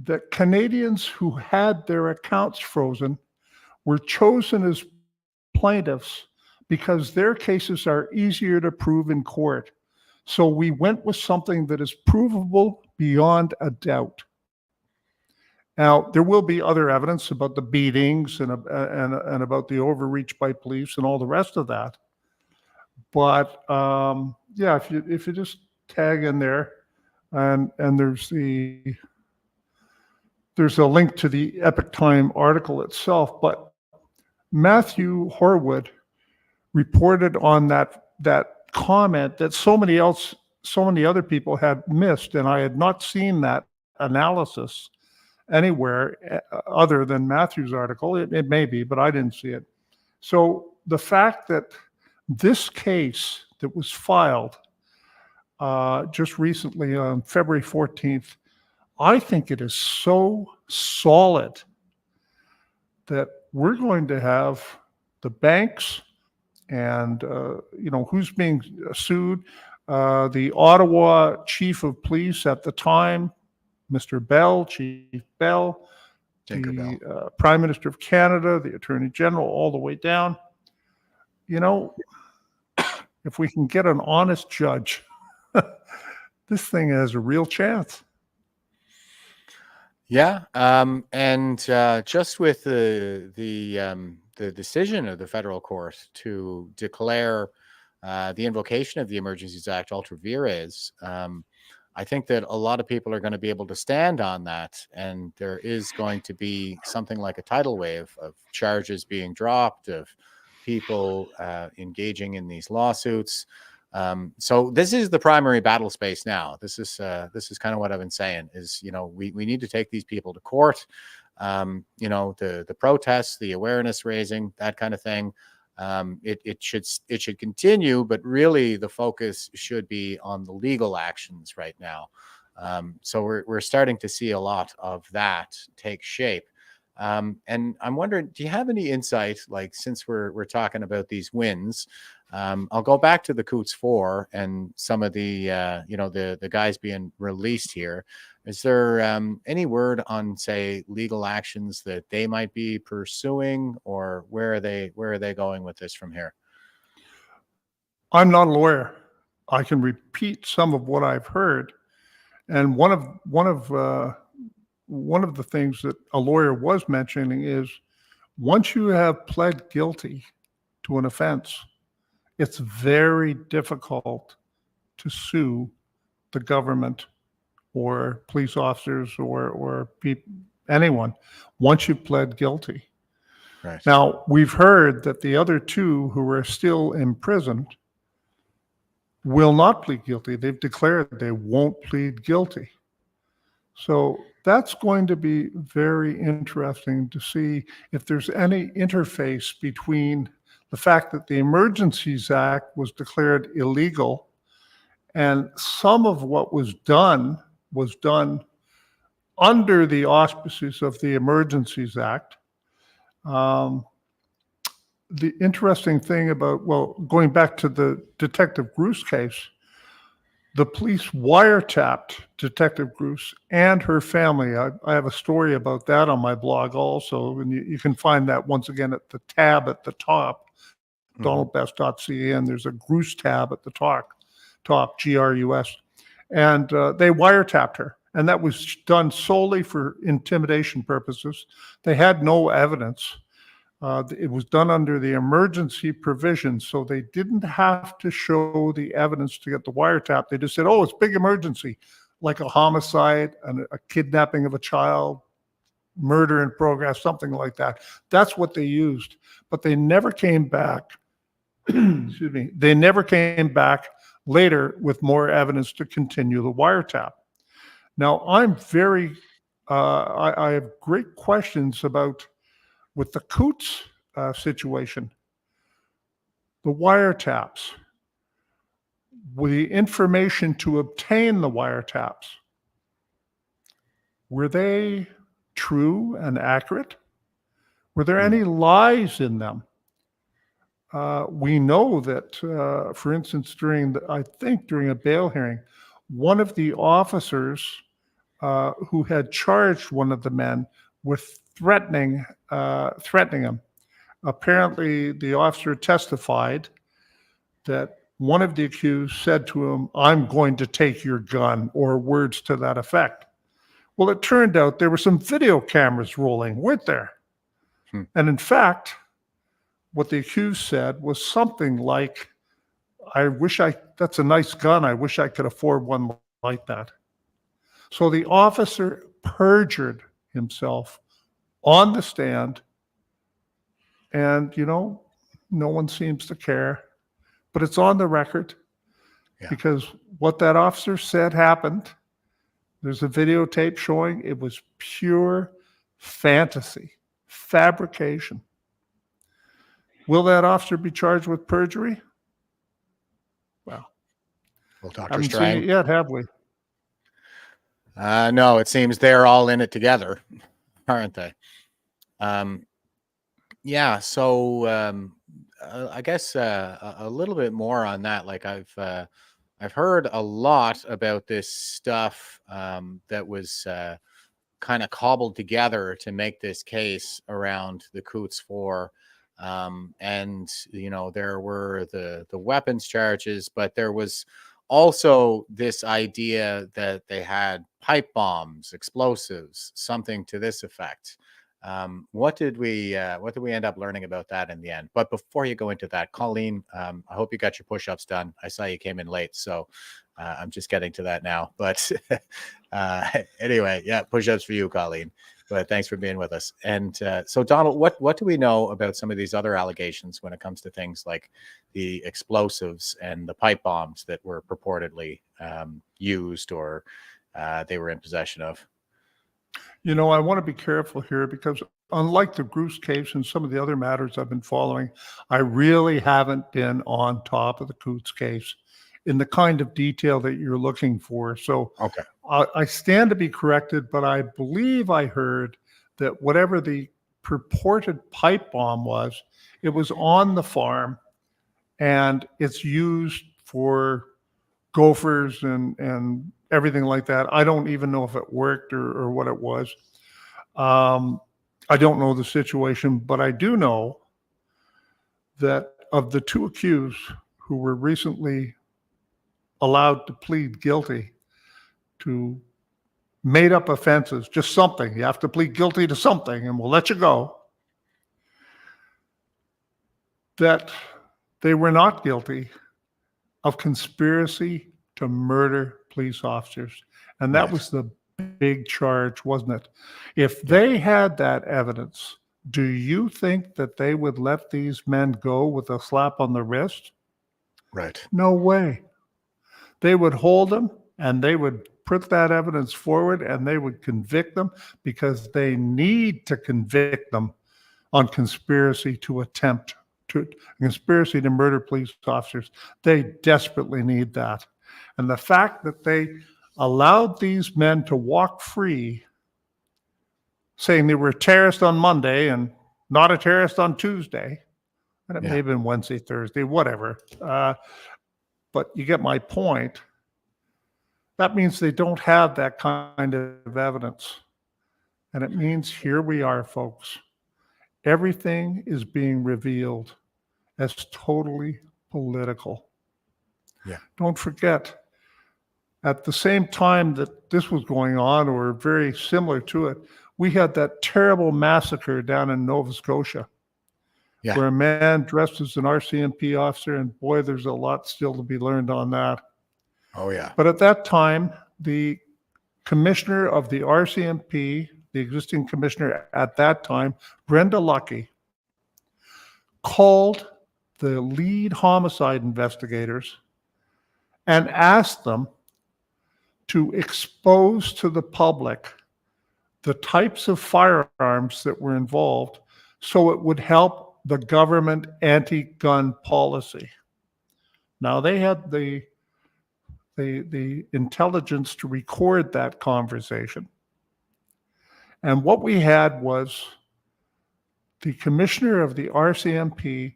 D: that Canadians who had their accounts frozen were chosen as plaintiffs because their cases are easier to prove in court. So we went with something that is provable beyond a doubt. Now, there will be other evidence about the beatings and about the overreach by police and all the rest of that. But yeah, if you just tag in there, and there's a link to the Epoch Time article itself. But Matthew Horwood reported on that comment that so many other people had missed, and I had not seen that analysis anywhere other than Matthew's article. It may be, but I didn't see it. So the fact that this case that was filed just recently on February 14th, I think it is so solid that we're going to have the banks and, who's being sued, the Ottawa chief of police at the time, Mr. Bell, Chief Bell, the Prime Minister of Canada, the Attorney General, all the way down. If we can get an honest judge, this thing has a real chance.
C: Yeah, and just with the decision of the federal court to declare the invocation of the Emergencies Act ultra vires, I think that a lot of people are going to be able to stand on that, and there is going to be something like a tidal wave of charges being dropped, of people engaging in these lawsuits. So this is the primary battle space now. This is kind of what I've been saying is, we need to take these people to court. The protests, the awareness raising, that kind of thing. It should continue, but really the focus should be on the legal actions right now. So we're starting to see a lot of that take shape. And I'm wondering, do you have any insight, like, since we're talking about these wins? I'll go back to the Coutts 4 and some of the the guys being released here. Is there any word on, say, legal actions that they might be pursuing, or where are they going with this from here?
D: I'm not a lawyer. I can repeat some of what I've heard, and one of the things that a lawyer was mentioning is once you have pled guilty to an offense, it's very difficult to sue the government or police officers or anyone once you've pled guilty.
C: Right.
D: Now, we've heard that the other two who are still imprisoned will not plead guilty. They've declared they won't plead guilty. So that's going to be very interesting to see if there's any interface between the fact that the Emergencies Act was declared illegal and some of what was done under the auspices of the Emergencies Act. The interesting thing about, going back to the Detective Grus case, the police wiretapped Detective Grus and her family. I have a story about that on my blog also, and you can find that once again at the tab at the top, donaldbest.ca, and there's a Grus tab at the top, GRUS. And they wiretapped her, and that was done solely for intimidation purposes. They had no evidence. It was done under the emergency provision, so they didn't have to show the evidence to get the wiretap. They just said, it's big emergency, like a homicide, a kidnapping of a child, murder in progress, something like that. That's what they used. But they never came back, excuse me, they never came back later with more evidence to continue the wiretap. Now, I'm I have great questions about, with the Coutts situation, the wiretaps, with the information to obtain the wiretaps, were they true and accurate? Were there any lies in them? We know that, for instance, during a bail hearing, one of the officers who had charged one of the men with threatening him. Apparently, the officer testified that one of the accused said to him, "I'm going to take your gun," or words to that effect. Well, it turned out there were some video cameras rolling, weren't there? And in fact, what the accused said was something like, that's a nice gun. I wish I could afford one like that. So the officer perjured himself on the stand, and, no one seems to care, but it's on the record because what that officer said happened. There's a videotape showing it was pure fantasy, fabrication. Will that officer be charged with perjury? Well,
C: Dr.
D: Haven't seen it yet, have we?
C: No, it seems they're all in it together, aren't they? So I guess a little bit more on that. Like I've heard a lot about this stuff that was kind of cobbled together to make this case around the Coutts 4. And there were the weapons charges, but there was also this idea that they had pipe bombs, explosives, something to this effect. What did we end up learning about that in the end? But before you go into that, Colleen, I hope you got your push-ups done. I saw you came in late, so I'm just getting to that now. But anyway, push-ups for you, Colleen. But thanks for being with us. And so, Donald, what do we know about some of these other allegations when it comes to things like the explosives and the pipe bombs that were purportedly used or they were in possession of?
D: I want to be careful here because unlike the Grus case and some of the other matters I've been following, I really haven't been on top of the Coutts case in the kind of detail that you're looking for. So
C: okay.
D: I stand to be corrected, but I believe I heard that whatever the purported pipe bomb was, it was on the farm and it's used for gophers and everything like that. I don't even know if it worked or what it was. I don't know the situation, but I do know that of the two accused who were recently allowed to plead guilty to made up offenses, just something. You have to plead guilty to something and we'll let you go. That they were not guilty of conspiracy to murder police officers. And that was the big charge, wasn't it? If they had that evidence, do you think that they would let these men go with a slap on the wrist?
C: Right.
D: No way. They would hold them and they would put that evidence forward and they would convict them because they need to convict them on conspiracy to murder police officers. They desperately need that. And the fact that they allowed these men to walk free, saying they were a terrorist on Monday and not a terrorist on Tuesday, and it may have been Wednesday, Thursday, whatever. But you get my point. That means they don't have that kind of evidence. And it means here we are, folks. Everything is being revealed as totally political.
C: Yeah.
D: Don't forget, at the same time that this was going on, or very similar to it, we had that terrible massacre down in Nova Scotia, where a man dressed as an RCMP officer, and boy, there's a lot still to be learned on that.
C: Oh, yeah.
D: But at that time, the commissioner of the RCMP, the existing commissioner at that time, Brenda Lucki, called the lead homicide investigators and asked them to expose to the public the types of firearms that were involved so it would help the government anti-gun policy. Now, they had the intelligence to record that conversation. And what we had was the commissioner of the RCMP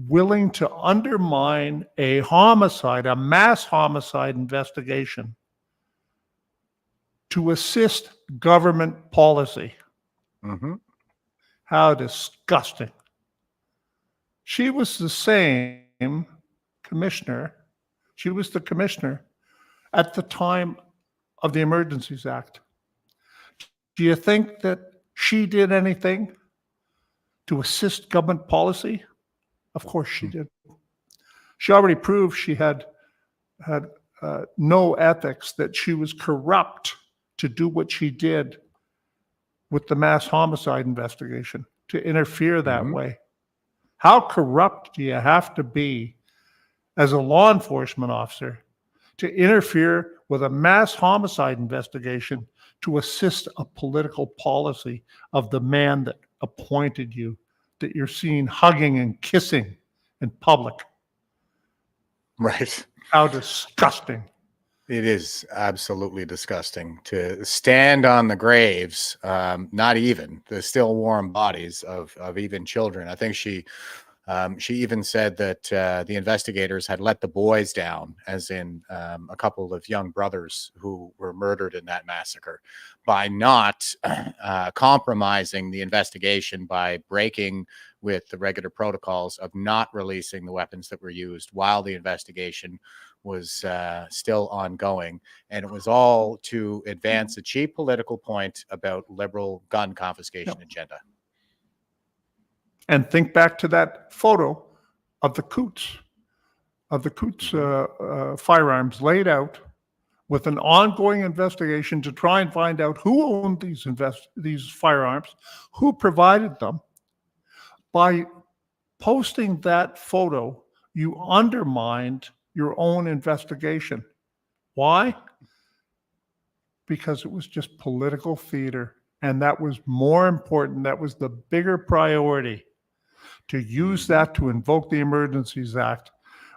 D: willing to undermine a homicide, a mass homicide investigation to assist government policy.
C: Mm-hmm.
D: How disgusting. She was the same commissioner. She was the commissioner at the time of the Emergencies Act. Do you think that she did anything to assist government policy? Of course she did. She already proved she had no ethics, that she was corrupt to do what she did with the mass homicide investigation, to interfere that way. How corrupt do you have to be as a law enforcement officer to interfere with a mass homicide investigation to assist a political policy of the man that appointed you, that you're seen hugging and kissing in public?
C: Right.
D: How disgusting.
C: It is absolutely disgusting to stand on the graves, not even the still warm bodies of even children. I think she even said that the investigators had let the boys down, as in a couple of young brothers who were murdered in that massacre, by not compromising the investigation by breaking with the regular protocols of not releasing the weapons that were used while the investigation was still ongoing. And it was all to advance a cheap political point about liberal gun confiscation agenda.
D: And think back to that photo of the Coutts, firearms laid out with an ongoing investigation to try and find out who owned these firearms, who provided them. By posting that photo, you undermined your own investigation. Why? Because it was just political theater. And that was more important. That was the bigger priority, to use that to invoke the Emergencies Act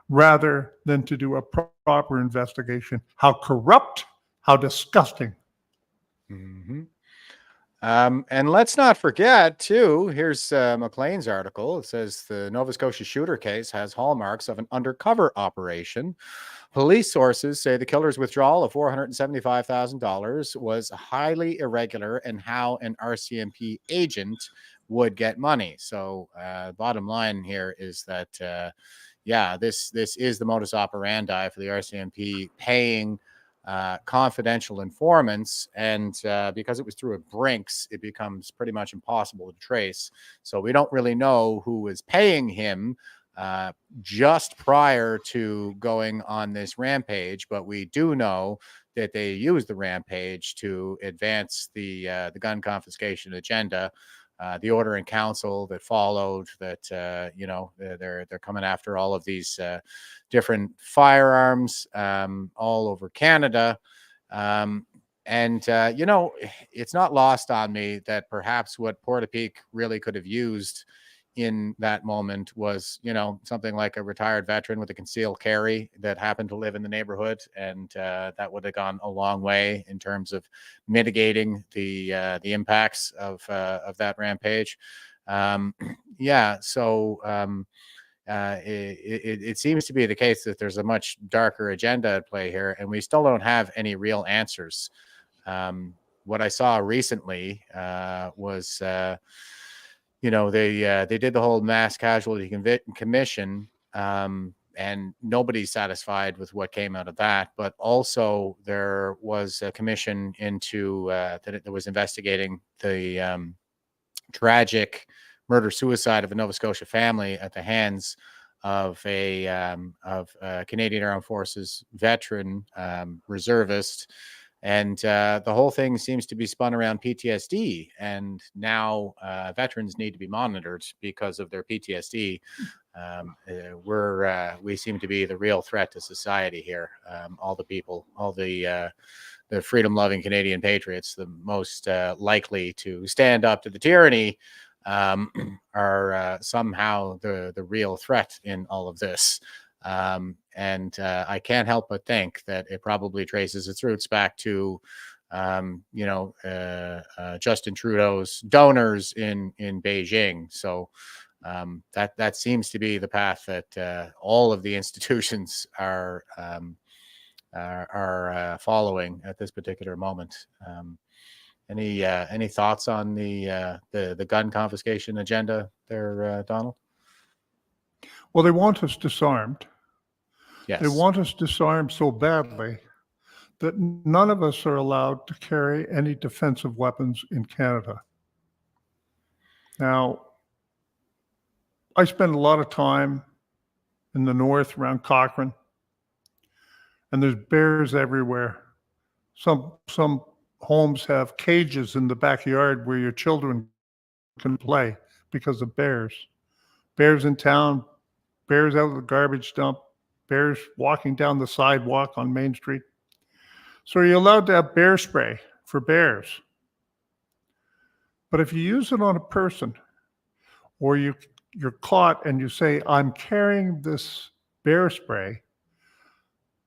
D: rather than to do a proper investigation. How corrupt, how disgusting.
C: And let's not forget, too, here's McLean's article. It says the Nova Scotia shooter case has hallmarks of an undercover operation. Police sources say the killer's withdrawal of $475,000 was highly irregular in how an RCMP agent would get money. So bottom line here is that, this is the modus operandi for the RCMP, paying confidential informants, and because it was through a Brinks, it becomes pretty much impossible to trace. So we don't really know who was paying him just prior to going on this rampage, but we do know that they used the rampage to advance the gun confiscation agenda. The order in council that followed, that they're coming after all of these different firearms all over Canada, it's not lost on me that perhaps what Portapique really could have used in that moment was, something like a retired veteran with a concealed carry that happened to live in the neighborhood, and that would have gone a long way in terms of mitigating the impacts of that rampage. It seems to be the case that there's a much darker agenda at play here, and we still don't have any real answers. What I saw recently was they did the whole mass casualty commission, and nobody's satisfied with what came out of that. But also there was a commission into that was investigating the tragic murder-suicide of a Nova Scotia family at the hands of a Canadian Armed Forces veteran, reservist. And the whole thing seems to be spun around PTSD. And now veterans need to be monitored because of their PTSD. We seem to be the real threat to society here. All the people, all the freedom-loving Canadian patriots, the most likely to stand up to the tyranny, are somehow the real threat in all of this. I can't help but think that it probably traces its roots back to Justin Trudeau's donors in Beijing. So that seems to be the path that all of the institutions are following at this particular moment. Any thoughts on the gun confiscation agenda there, Donald?
D: Well, they want us disarmed.
C: Yes.
D: They want us disarmed so badly that none of us are allowed to carry any defensive weapons in Canada. Now, I spend a lot of time in the north around Cochrane, and there's bears everywhere. Some homes have cages in the backyard where your children can play because of bears. Bears in town, bears out of the garbage dump, bears walking down the sidewalk on Main Street. So you're allowed to have bear spray for bears. But if you use it on a person, or you're caught and you say, I'm carrying this bear spray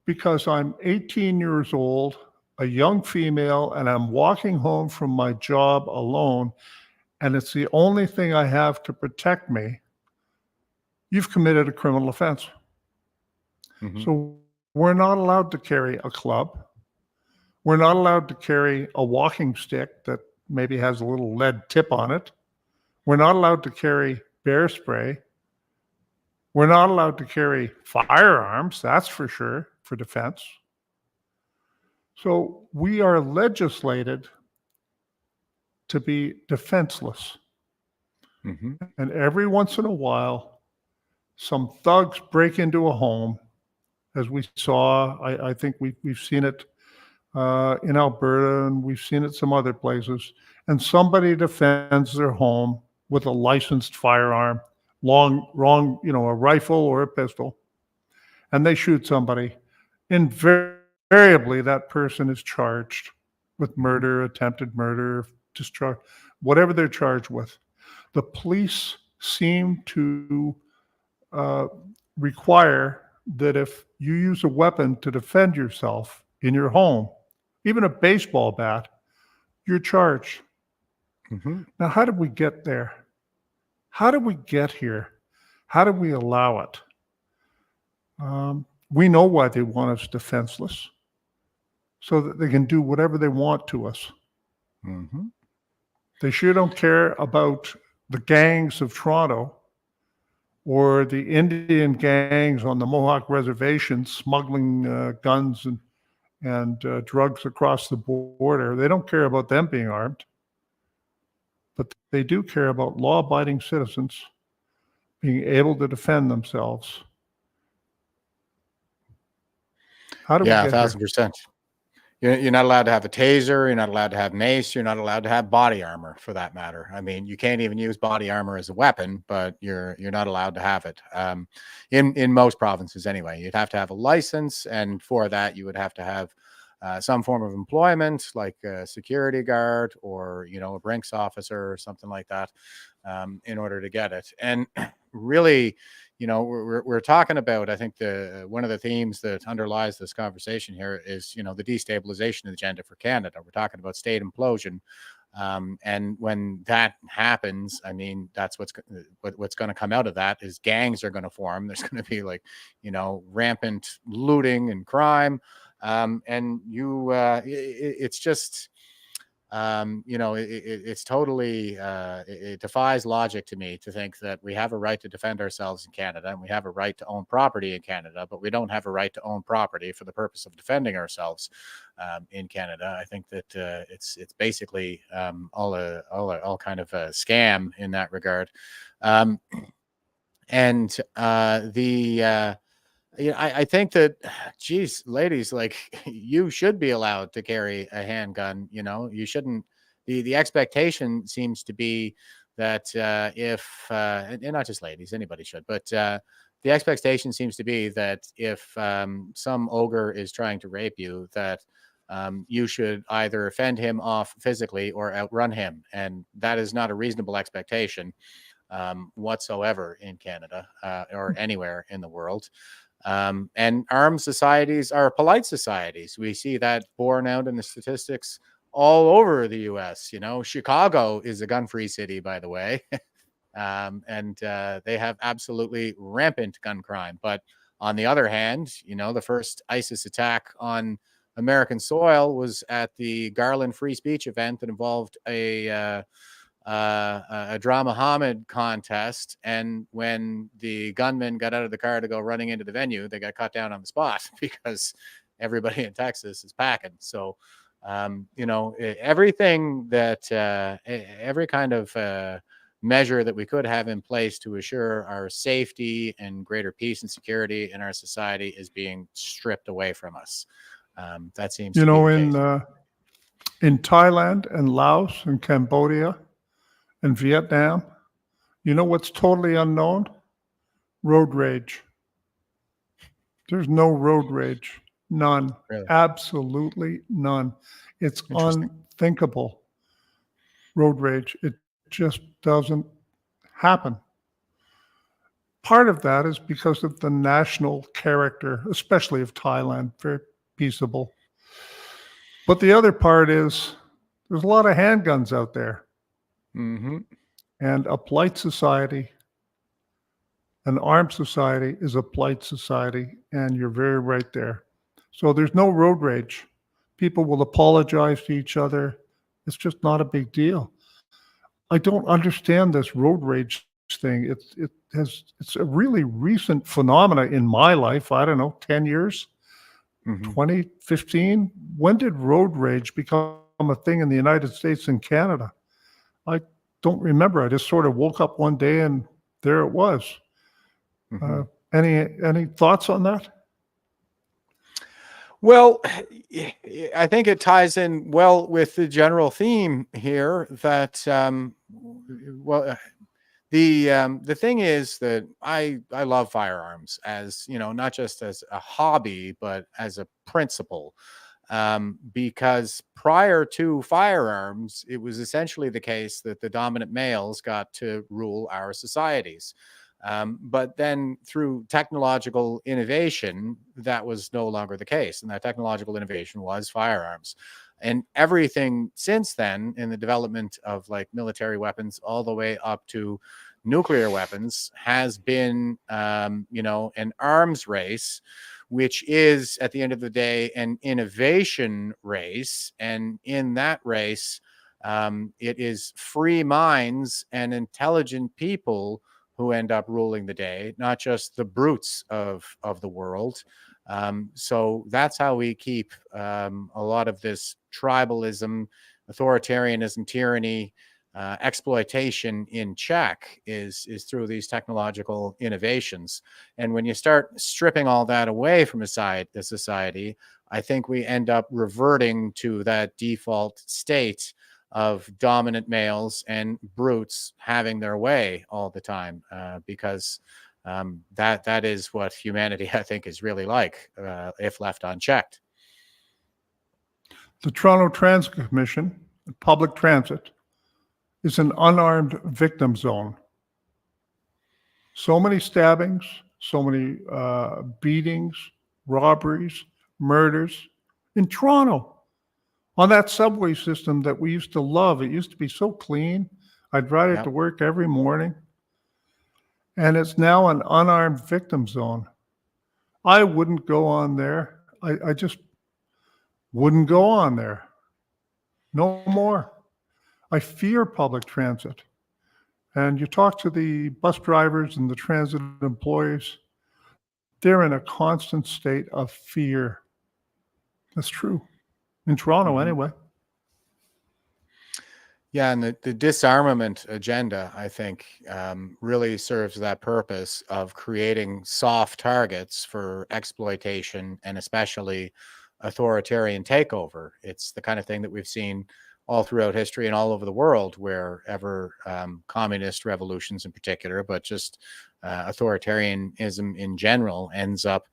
D: because I'm 18 years old, a young female, and I'm walking home from my job alone, and it's the only thing I have to protect me, you've committed a criminal offense.
C: Mhm.
D: So we're not allowed to carry a club. We're not allowed to carry a walking stick that maybe has a little lead tip on it. We're not allowed to carry bear spray. We're not allowed to carry firearms, that's for sure, for defense. So we are legislated to be defenseless.
C: Mhm.
D: And every once in a while, some thugs break into a home, as we saw. I think we've seen it in Alberta, and we've seen it some other places. And somebody defends their home with a licensed firearm, a rifle or a pistol, and they shoot somebody. Invariably, that person is charged with murder, attempted murder, whatever they're charged with. The police seem to require that if you use a weapon to defend yourself in your home, even a baseball bat, you're charged.
C: Mhm.
D: Now, how did we get there? How did we get here? How did we allow it? We know why they want us defenseless, so that they can do whatever they want to us.
C: Mhm.
D: They sure don't care about the gangs of Toronto or the Indian gangs on the Mohawk Reservation smuggling guns and drugs across the border. They don't care about them being armed, but they do care about law-abiding citizens being able to defend themselves. How do we
C: Yeah,
D: get here?
C: 1,000%. You're not allowed to have a taser. You're not allowed to have mace. You're not allowed to have body armor, for that matter. I mean, you can't even use body armor as a weapon, but you're not allowed to have it. In most provinces, anyway, you'd have to have a license, and for that, you would have to have some form of employment, like a security guard or a Brinks officer or something like that, in order to get it. And really, we're talking about, I think one of the themes that underlies this conversation here is, the destabilization agenda for Canada. We're talking about state implosion. And when that happens, I mean, that's what's going to come out of that is gangs are going to form. There's going to be rampant looting and crime. It's just, it's totally, it defies logic to me to think that we have a right to defend ourselves in Canada and we have a right to own property in Canada, but we don't have a right to own property for the purpose of defending ourselves in Canada. I think that it's basically all kind of a scam in that regard. I think that, geez, ladies, you should be allowed to carry a handgun. You shouldn't. The expectation seems to be that if, and not just ladies, anybody should, but the expectation seems to be that if some ogre is trying to rape you, that you should either fend him off physically or outrun him, and that is not a reasonable expectation whatsoever in Canada or anywhere in the world. And armed societies are polite societies. We see that borne out in the statistics all over the U.S. You know, Chicago is a gun-free city, by the way, and they have absolutely rampant gun crime. But on the other hand, you know, the first ISIS attack on American soil was at the Garland Free Speech event that involved a Dra Muhammad contest, and when the gunmen got out of the car to go running into the venue, they got cut down on the spot because everybody in Texas is packing. So, you know, everything that every kind of measure that we could have in place to assure our safety and greater peace and security in our society is being stripped away from us. That seems
D: You
C: to
D: know,
C: be the case.
D: In Thailand and Laos and Cambodia and Vietnam, you know what's totally unknown? Road rage. There's no road rage. None.
C: Really?
D: Absolutely none. It's
C: Interesting.
D: unthinkable. Road rage. It just doesn't happen. Part of that is because of the national character, especially of Thailand, very peaceable. But the other part is there's a lot of handguns out there.
C: Mm-hmm.
D: And a polite society, an armed society is a polite society, and you're very right there. So there's no road rage. People will apologize to each other. It's just not a big deal. I don't understand this road rage thing. It's a really recent phenomena in my life. I don't know, 10 years, 2015. When did road rage become a thing in the United States and Canada? I don't remember. I just sort of woke up one day and there it was. Any thoughts on that?
C: Well, I think it ties in well with the general theme here that, the thing is that I love firearms as, you know, not just as a hobby, but as a principle. Because prior to firearms, it was essentially the case that the dominant males got to rule our societies. But then through technological innovation, that was no longer the case. And that technological innovation was firearms. And everything since then in the development of like military weapons all the way up to nuclear weapons has been, you know, an arms race, which is at the end of the day an innovation race. And in that race, it is free minds and intelligent people who end up ruling the day, not just the brutes of the world. So that's how we keep a lot of this tribalism, authoritarianism, tyranny, exploitation in check is through these technological innovations. And when you start stripping all that away from the society, I think we end up reverting to that default state of dominant males and brutes having their way all the time, because that is what humanity, I think, is really like if left unchecked.
D: The Toronto Transit Commission, public transit, is an unarmed victim zone. So many stabbings, so many beatings, robberies, murders in Toronto. On that subway system that we used to love, it used to be so clean. I'd ride it to work every morning. And it's now an unarmed victim zone. I wouldn't go on there. I just wouldn't go on there. No more. I fear public transit. And you talk to the bus drivers and the transit employees, they're in a constant state of fear. That's true. In Toronto, anyway.
C: Yeah, and the disarmament agenda, I think, really serves that purpose of creating soft targets for exploitation and especially authoritarian takeover. It's the kind of thing that we've seen all throughout history and all over the world, wherever communist revolutions in particular, but just authoritarianism in general ends up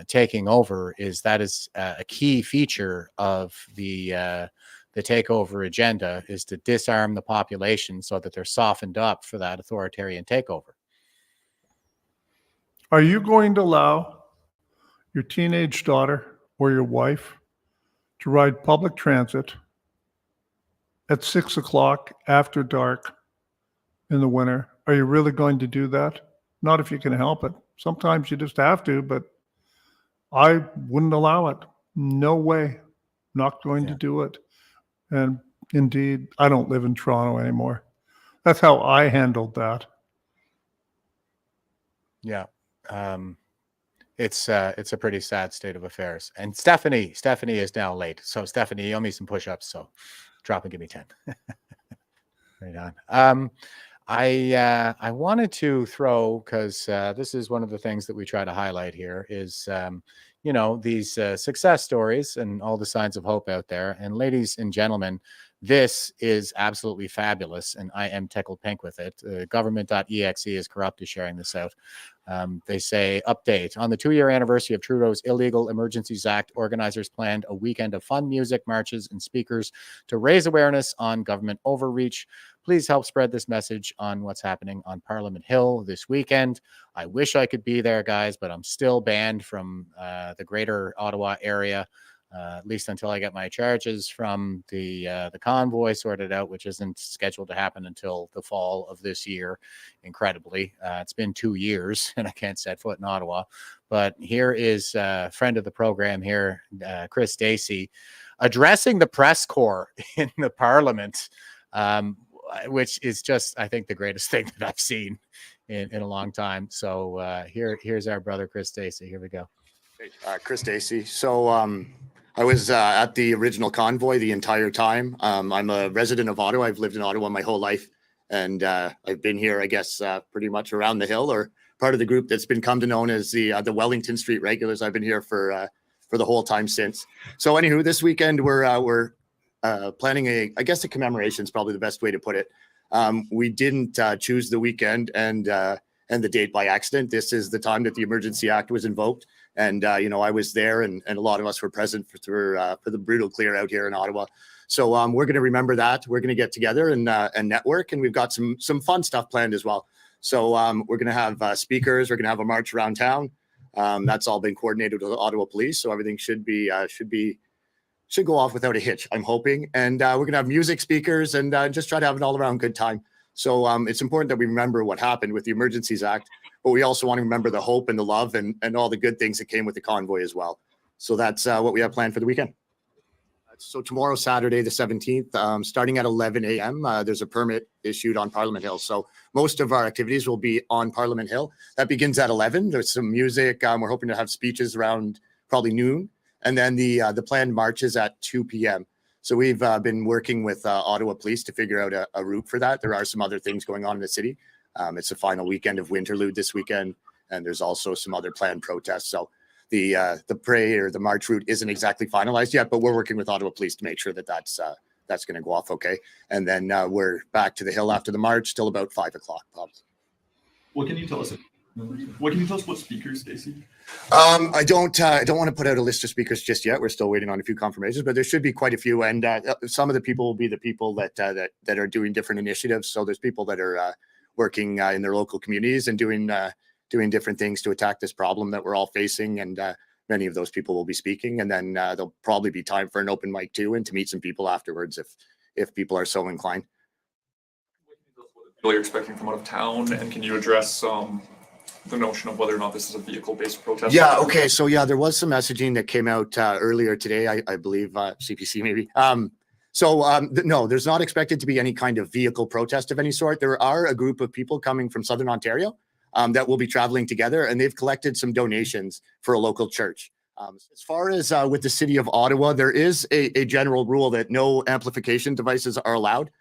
C: taking over. Is a key feature of the takeover agenda, is to disarm the population so that they're softened up for that authoritarian takeover.
D: Are you going to allow your teenage daughter or your wife to ride public transit at 6 o'clock after dark in the winter, are you really going to do that? Not if you can help it. Sometimes you just have to, but I wouldn't allow it. No way. Not going to do it. And indeed, I don't live in Toronto anymore. That's how I handled that.
C: Yeah. It's a pretty sad state of affairs. And Stephanie is now late. So Stephanie, you owe me some push-ups. So drop and give me 10. Right on. I wanted to throw, because this is one of the things that we try to highlight here is, these success stories and all the signs of hope out there. And ladies and gentlemen, this is absolutely fabulous, and I am tickled pink with it. Government.exe is corrupt is sharing this out. They say, update. On the 2-year anniversary of Trudeau's Illegal Emergencies Act, organizers planned a weekend of fun music, marches, and speakers to raise awareness on government overreach. Please help spread this message on what's happening on Parliament Hill this weekend. I wish I could be there, guys, but I'm still banned from the greater Ottawa area, at least until I get my charges from the convoy sorted out, which isn't scheduled to happen until the fall of this year. Incredibly, it's been 2 years and I can't set foot in Ottawa. But here is a friend of the program here, Chris Stacey, addressing the press corps in the Parliament, which is just, I think, the greatest thing that I've seen in a long time. So here's our brother Chris Stacey. Here we go.
E: Chris Stacey. So I was at the original convoy the entire time. I'm a resident of Ottawa. I've lived in Ottawa my whole life, and I've been here, I guess, pretty much around the hill, or part of the group that's been come to known as the Wellington Street Regulars. I've been here for the whole time since. So anywho, this weekend we're planning I guess a commemoration is probably the best way to put it. We didn't choose the weekend and the date by accident. This is the time that the Emergency Act was invoked. And, I was there and a lot of us were present for the brutal clear out here in Ottawa. So we're going to remember that. We're going to get together and network, and we've got some fun stuff planned as well. So we're going to have speakers. We're going to have a march around town. That's all been coordinated with the Ottawa Police. So everything should go off without a hitch, I'm hoping. And we're going to have music, speakers, and just try to have an all around good time. So it's important that we remember what happened with the Emergencies Act, but we also want to remember the hope and the love and all the good things that came with the convoy as well. So that's what we have planned for the weekend. So tomorrow, Saturday, the 17th, starting at 11 a.m., there's a permit issued on Parliament Hill. So most of our activities will be on Parliament Hill. That begins at 11. There's some music. We're hoping to have speeches around probably noon. And then the planned march is at 2 p.m. So we've been working with Ottawa Police to figure out a route for that. There are some other things going on in the city. It's the final weekend of Winterlude this weekend, and there's also some other planned protests. So the parade or the march route isn't exactly finalized yet, but we're working with Ottawa Police to make sure that that's going to go off okay. And then we're back to the hill after the march till about 5 o'clock.
F: What can you tell us? What can you tell us about speakers, Stacey?
E: I don't want to put out a list of speakers just yet. We're still waiting on a few confirmations, but there should be quite a few. And some of the people will be the people that are doing different initiatives. So there's people that are working in their local communities and doing different things to attack this problem that we're all facing. And many of those people will be speaking. And then there'll probably be time for an open mic too, and to meet some people afterwards if people are so inclined.
F: What you're expecting from out of town, and can you address the notion of whether or not this is a vehicle-based protest?
E: Yeah, okay. So yeah, there was some messaging that came out earlier today, I believe, CPC maybe. No, there's not expected to be any kind of vehicle protest of any sort. There are a group of people coming from Southern Ontario that will be traveling together, and they've collected some donations for a local church. As far as with the city of Ottawa, there is a general rule that no amplification devices are allowed.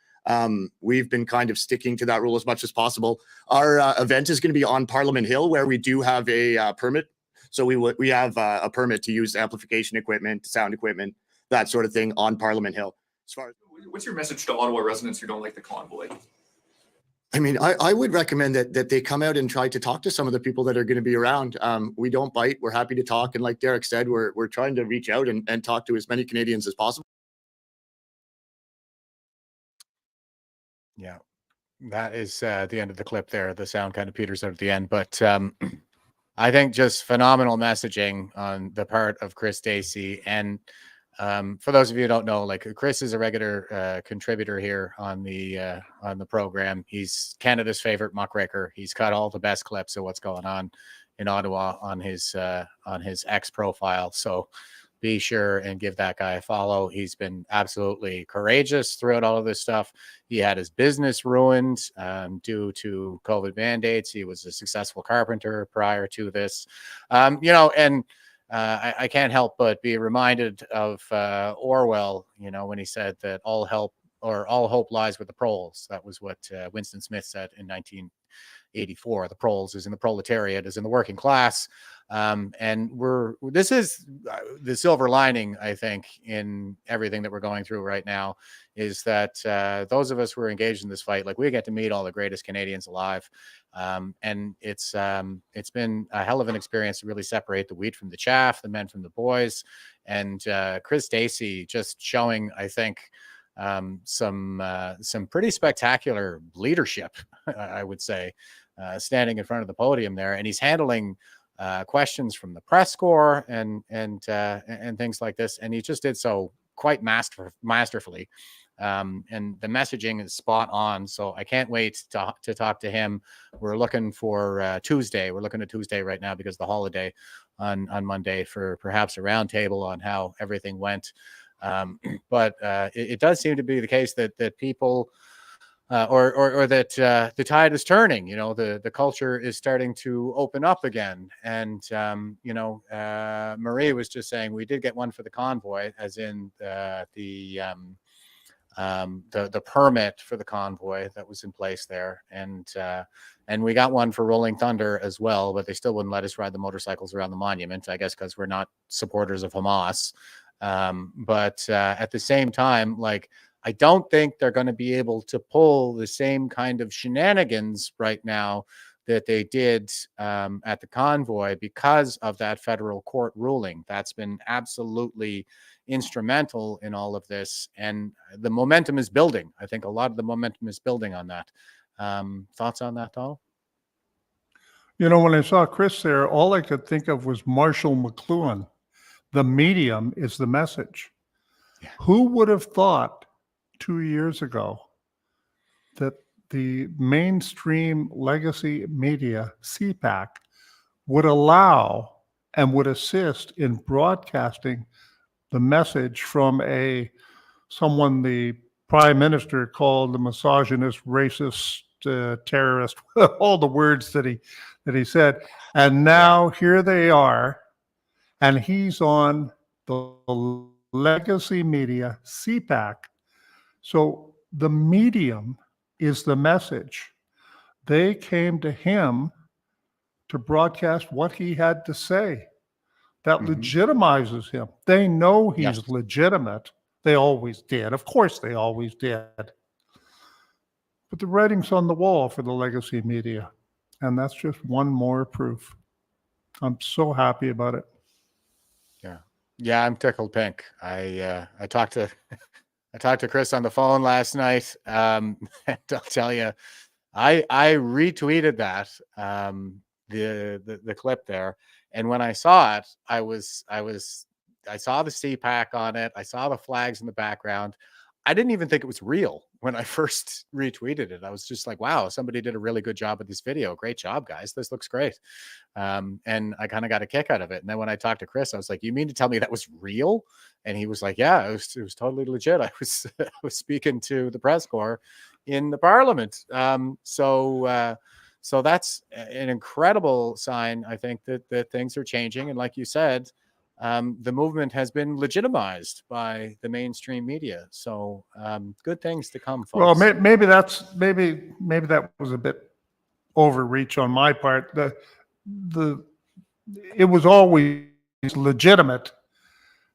E: We've been kind of sticking to that rule as much as possible. Our event is going to be on Parliament Hill, where we do have a permit. So we have a permit to use amplification equipment, sound equipment, that sort of thing on Parliament Hill. As far as
F: what's your message to Ottawa residents who don't like the convoy?
E: I mean, I would recommend that they come out and try to talk to some of the people that are going to be around. We don't bite. We're happy to talk. And like Derek said, we're trying to reach out and talk to as many Canadians as possible.
C: Yeah, that is the end of the clip there. The sound kind of peters out at the end, but I think just phenomenal messaging on the part of Chris Stacey. And for those of you who don't know, like Chris is a regular contributor here on the program. He's Canada's favorite muckraker. He's got all the best clips of what's going on in Ottawa on his X profile. So be sure and give that guy a follow. He's been absolutely courageous throughout all of this stuff. He had his business ruined due to COVID mandates. He was a successful carpenter prior to this, and I can't help but be reminded of Orwell, when he said that all hope lies with the proles. That was what Winston Smith said in 1984. The proles is in the proletariat, is in the working class. And this is the silver lining, I think, in everything that we're going through right now, is that those of us who are engaged in this fight, like, we get to meet all the greatest Canadians alive. And it's been a hell of an experience to really separate the wheat from the chaff, the men from the boys. And Chris Stacey just showing, I think, some pretty spectacular leadership, I would say, standing in front of the podium there. And he's handling questions from the press corps and things like this, and he just did so quite masterfully. And the messaging is spot on. So I can't wait to talk to him. We're looking for Tuesday. We're looking at Tuesday right now because of the holiday on Monday for perhaps a roundtable on how everything went. But it does seem to be the case that people. Or that the tide is turning, the culture is starting to open up again. And, Marie was just saying we did get one for the convoy, as in the permit for the convoy that was in place there. And we got one for Rolling Thunder as well, but they still wouldn't let us ride the motorcycles around the monument, I guess, because we're not supporters of Hamas. But at the same time, like, I don't think they're going to be able to pull the same kind of shenanigans right now that they did at the convoy because of that federal court ruling. That's been absolutely instrumental in all of this. And the momentum is building. I think a lot of the momentum is building on that. Thoughts on that, Donald?
D: When I saw Chris there, all I could think of was Marshall McLuhan. The medium is the message. Yeah. Who would have thought 2 years ago that the mainstream legacy media, CPAC, would allow and would assist in broadcasting the message from someone the prime minister called the misogynist, racist, terrorist, all the words that he said. And now here they are, and he's on the legacy media, CPAC. So the medium is the message. They came to him to broadcast what he had to say. That legitimizes him. They know he's legitimate. They always did. Of course they always did. But the writing's on the wall for the legacy media. And that's just one more proof. I'm so happy about it.
C: Yeah, I'm tickled pink. I talked to Chris on the phone last night. And I'll tell you, I retweeted that, the clip there. And when I saw it, I saw the CPAC on it. I saw the flags in the background. I didn't even think it was real when I first retweeted it. I was just like, wow, somebody did a really good job with this video. Great job, guys. This looks great. And I kind of got a kick out of it. And then when I talked to Chris, I was like, you mean to tell me that was real? And he was like, yeah, it was totally legit. I was speaking to the press corps in the parliament. So that's an incredible sign, I think, that things are changing. And like you said, the movement has been legitimized by the mainstream media. So good things to come, folks.
D: Well, maybe that was a bit overreach on my part. It was always legitimate.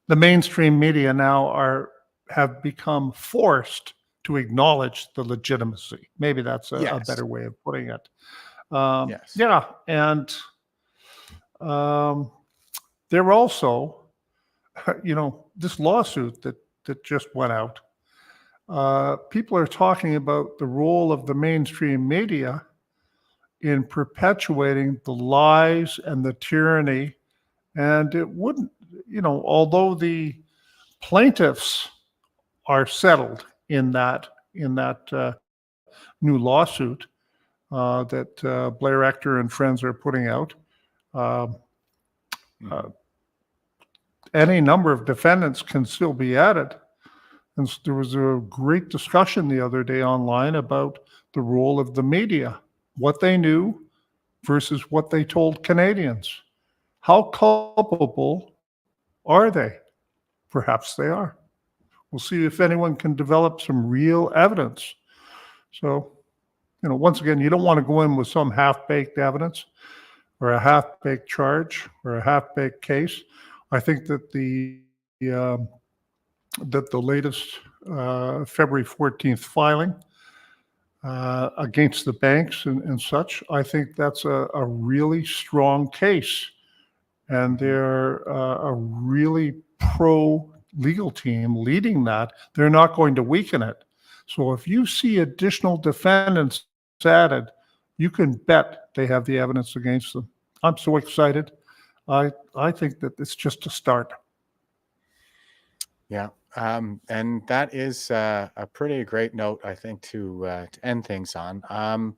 D: The mainstream media now have become forced to acknowledge the legitimacy. Maybe that's a better way of putting it. Yeah, and there also, this lawsuit that just went out, people are talking about the role of the mainstream media in perpetuating the lies and the tyranny. And it wouldn't, although the plaintiffs are settled in that new lawsuit that Blair Ector and friends are putting out, any number of defendants can still be added. And there was a great discussion the other day online about the role of the media, what they knew versus what they told Canadians. How culpable are they? Perhaps they are. We'll see if anyone can develop some real evidence. So, once again, you don't want to go in with some half-baked evidence or a half-baked charge or a half-baked case. I think that the latest February 14th filing against the banks and such, I think that's a really strong case. And they're a really pro-legal team leading that. They're not going to weaken it. So if you see additional defendants added, you can bet they have the evidence against them. I'm so excited. I think that it's just a start.
C: Yeah. And that is a pretty great note, I think, to end things on.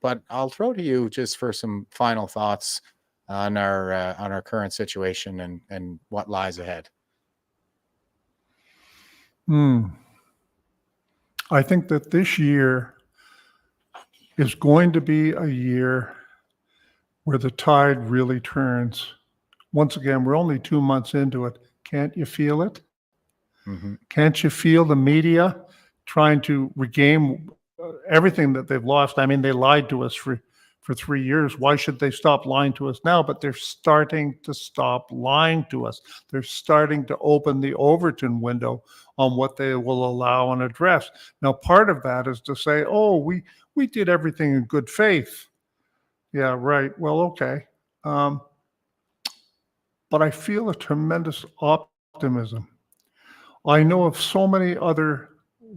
C: But I'll throw to you just for some final thoughts on our current situation and what lies ahead.
D: I think that this year is going to be a year where the tide really turns. Once again, we're only 2 months into it. Can't you feel it?
C: Mm-hmm.
D: Can't you feel the media trying to regain everything that they've lost? I mean, they lied to us for 3 years. Why should they stop lying to us now? But they're starting to stop lying to us. They're starting to open the Overton window on what they will allow and address. Now, part of that is to say, oh, we did everything in good faith. Yeah, right. Well, okay. But I feel a tremendous optimism. I know of so many other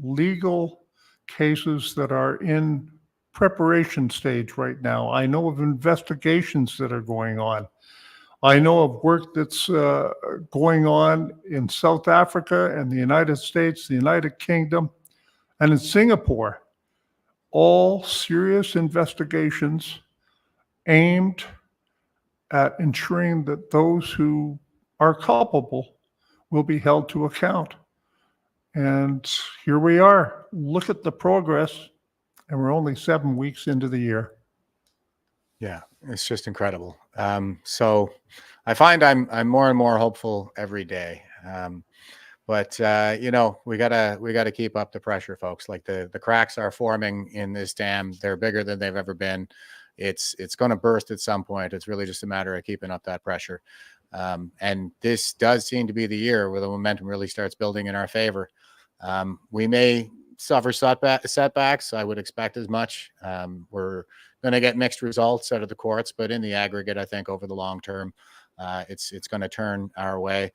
D: legal cases that are in preparation stage right now. I know of investigations that are going on. I know of work that's going on in South Africa and the United States, the United Kingdom, and in Singapore. All serious investigations aimed at ensuring that those who are culpable will be held to account. And here we are. Look at the progress, and we're only 7 weeks into the year.
C: Yeah, it's just incredible. So I find I'm more and more hopeful every day. But we gotta keep up the pressure, folks. Like the cracks are forming in this dam. They're bigger than they've ever been. It's going to burst at some point. It's really just a matter of keeping up that pressure. And this does seem to be the year where the momentum really starts building in our favor. We may suffer setbacks. I would expect as much. We're going to get mixed results out of the courts, but in the aggregate, I think over the long term, it's going to turn our way.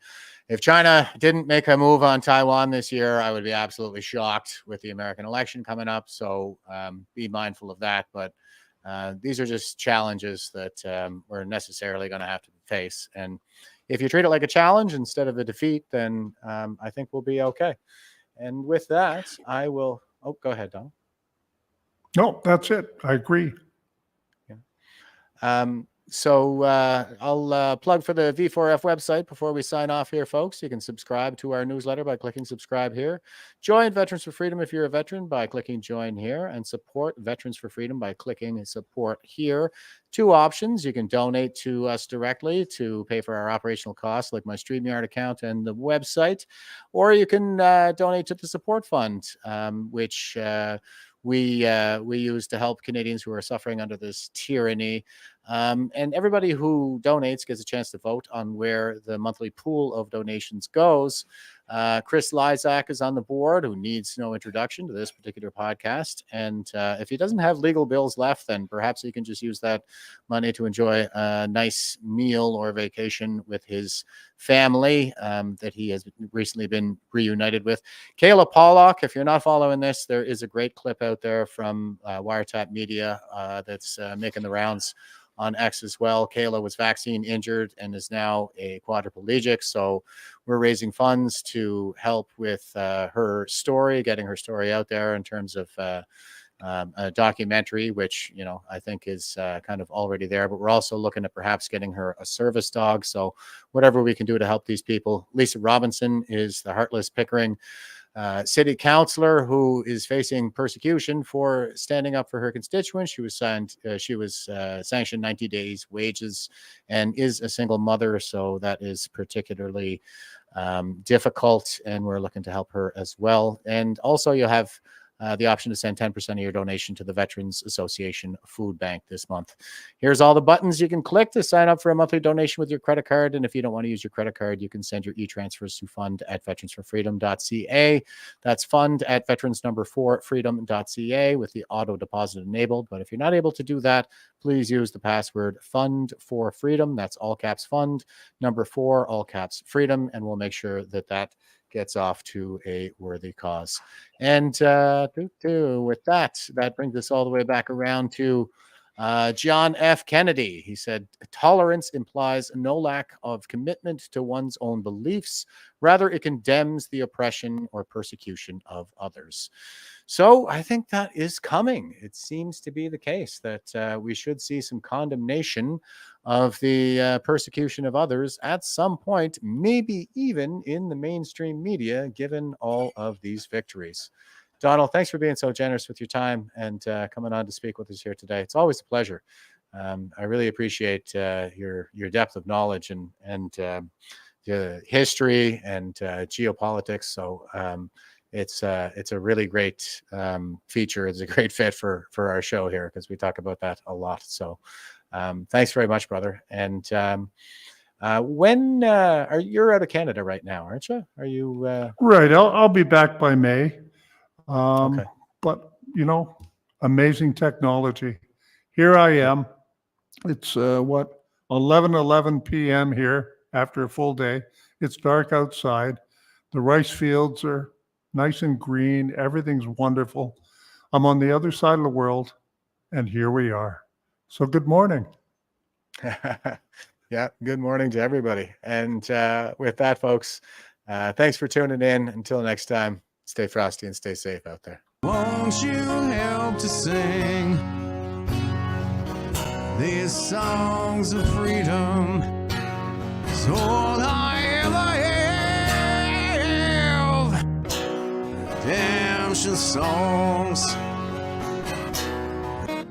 C: If China didn't make a move on Taiwan this year, I would be absolutely shocked with the American election coming up. So be mindful of that. But these are just challenges that we're necessarily going to have to face. And if you treat it like a challenge instead of a defeat, then I think we'll be okay. And with that, I will. Oh, go ahead, Don.
D: No, that's it. I agree.
C: Yeah. So I'll plug for the V4F website before we sign off here, folks. You can subscribe to our newsletter by clicking subscribe here. Join Veterans for Freedom if you're a veteran by clicking join here, and support Veterans for Freedom by clicking support here. 2 options. You can donate to us directly to pay for our operational costs, like my StreamYard account and the website, or you can donate to the support fund, which we use to help Canadians who are suffering under this tyranny. And everybody who donates gets a chance to vote on where the monthly pool of donations goes. Chris Lysak is on the board, who needs no introduction to this particular podcast. And if he doesn't have legal bills left, then perhaps he can just use that money to enjoy a nice meal or vacation with his family that he has recently been reunited with. Kayla Pollock, if you're not following this, there is a great clip out there from Wiretap Media that's making the rounds on X as well. Kayla was vaccine injured and is now a quadriplegic. So we're raising funds to help with her story, getting her story out there in terms of a documentary, which, you know, I think is kind of already there. But we're also looking at perhaps getting her a service dog. So whatever we can do to help these people. Lisa Robinson is the Heartless Pickering city councillor who is facing persecution for standing up for her constituents. She was sanctioned 90 days wages and is a single mother. So that is particularly difficult, and we're looking to help her as well. And also you have the option to send 10% of your donation to the Veterans Association Food Bank this month. Here's all the buttons you can click to sign up for a monthly donation with your credit card. And if you don't want to use your credit card, you can send your e-transfers to fund@veteransforfreedom.ca. That's fund@veterans4freedom.ca with the auto deposit enabled. But if you're not able to do that, please use the password fund4freedom. That's all caps fund, number 4, all caps freedom. And we'll make sure that that gets off to a worthy cause. And with that brings us all the way back around to John F. Kennedy. He said, tolerance implies no lack of commitment to one's own beliefs. Rather, it condemns the oppression or persecution of others. So I think that is coming. It seems to be the case that we should see some condemnation of the persecution of others at some point, maybe even in the mainstream media, given all of these victories. Donald, thanks for being so generous with your time and coming on to speak with us here today. It's always a pleasure. I really appreciate your depth of knowledge and the history and geopolitics. So it's a really great feature. It's a great fit for our show here because we talk about that a lot. So thanks very much, brother. And when you're out of Canada right now, aren't you? Are you
D: Right. I'll be back by May.
C: Okay.
D: But, you know, amazing technology. Here I am. It's 11:11 p.m. here after a full day. It's dark outside. The rice fields are nice and green. Everything's wonderful. I'm on the other side of the world, and here we are. So good morning.
C: Yeah, good morning to everybody. And with that, folks, thanks for tuning in. Until next time, stay frosty and stay safe out there.
B: Won't you help to sing these songs of freedom? It's all I ever have. Redemption songs.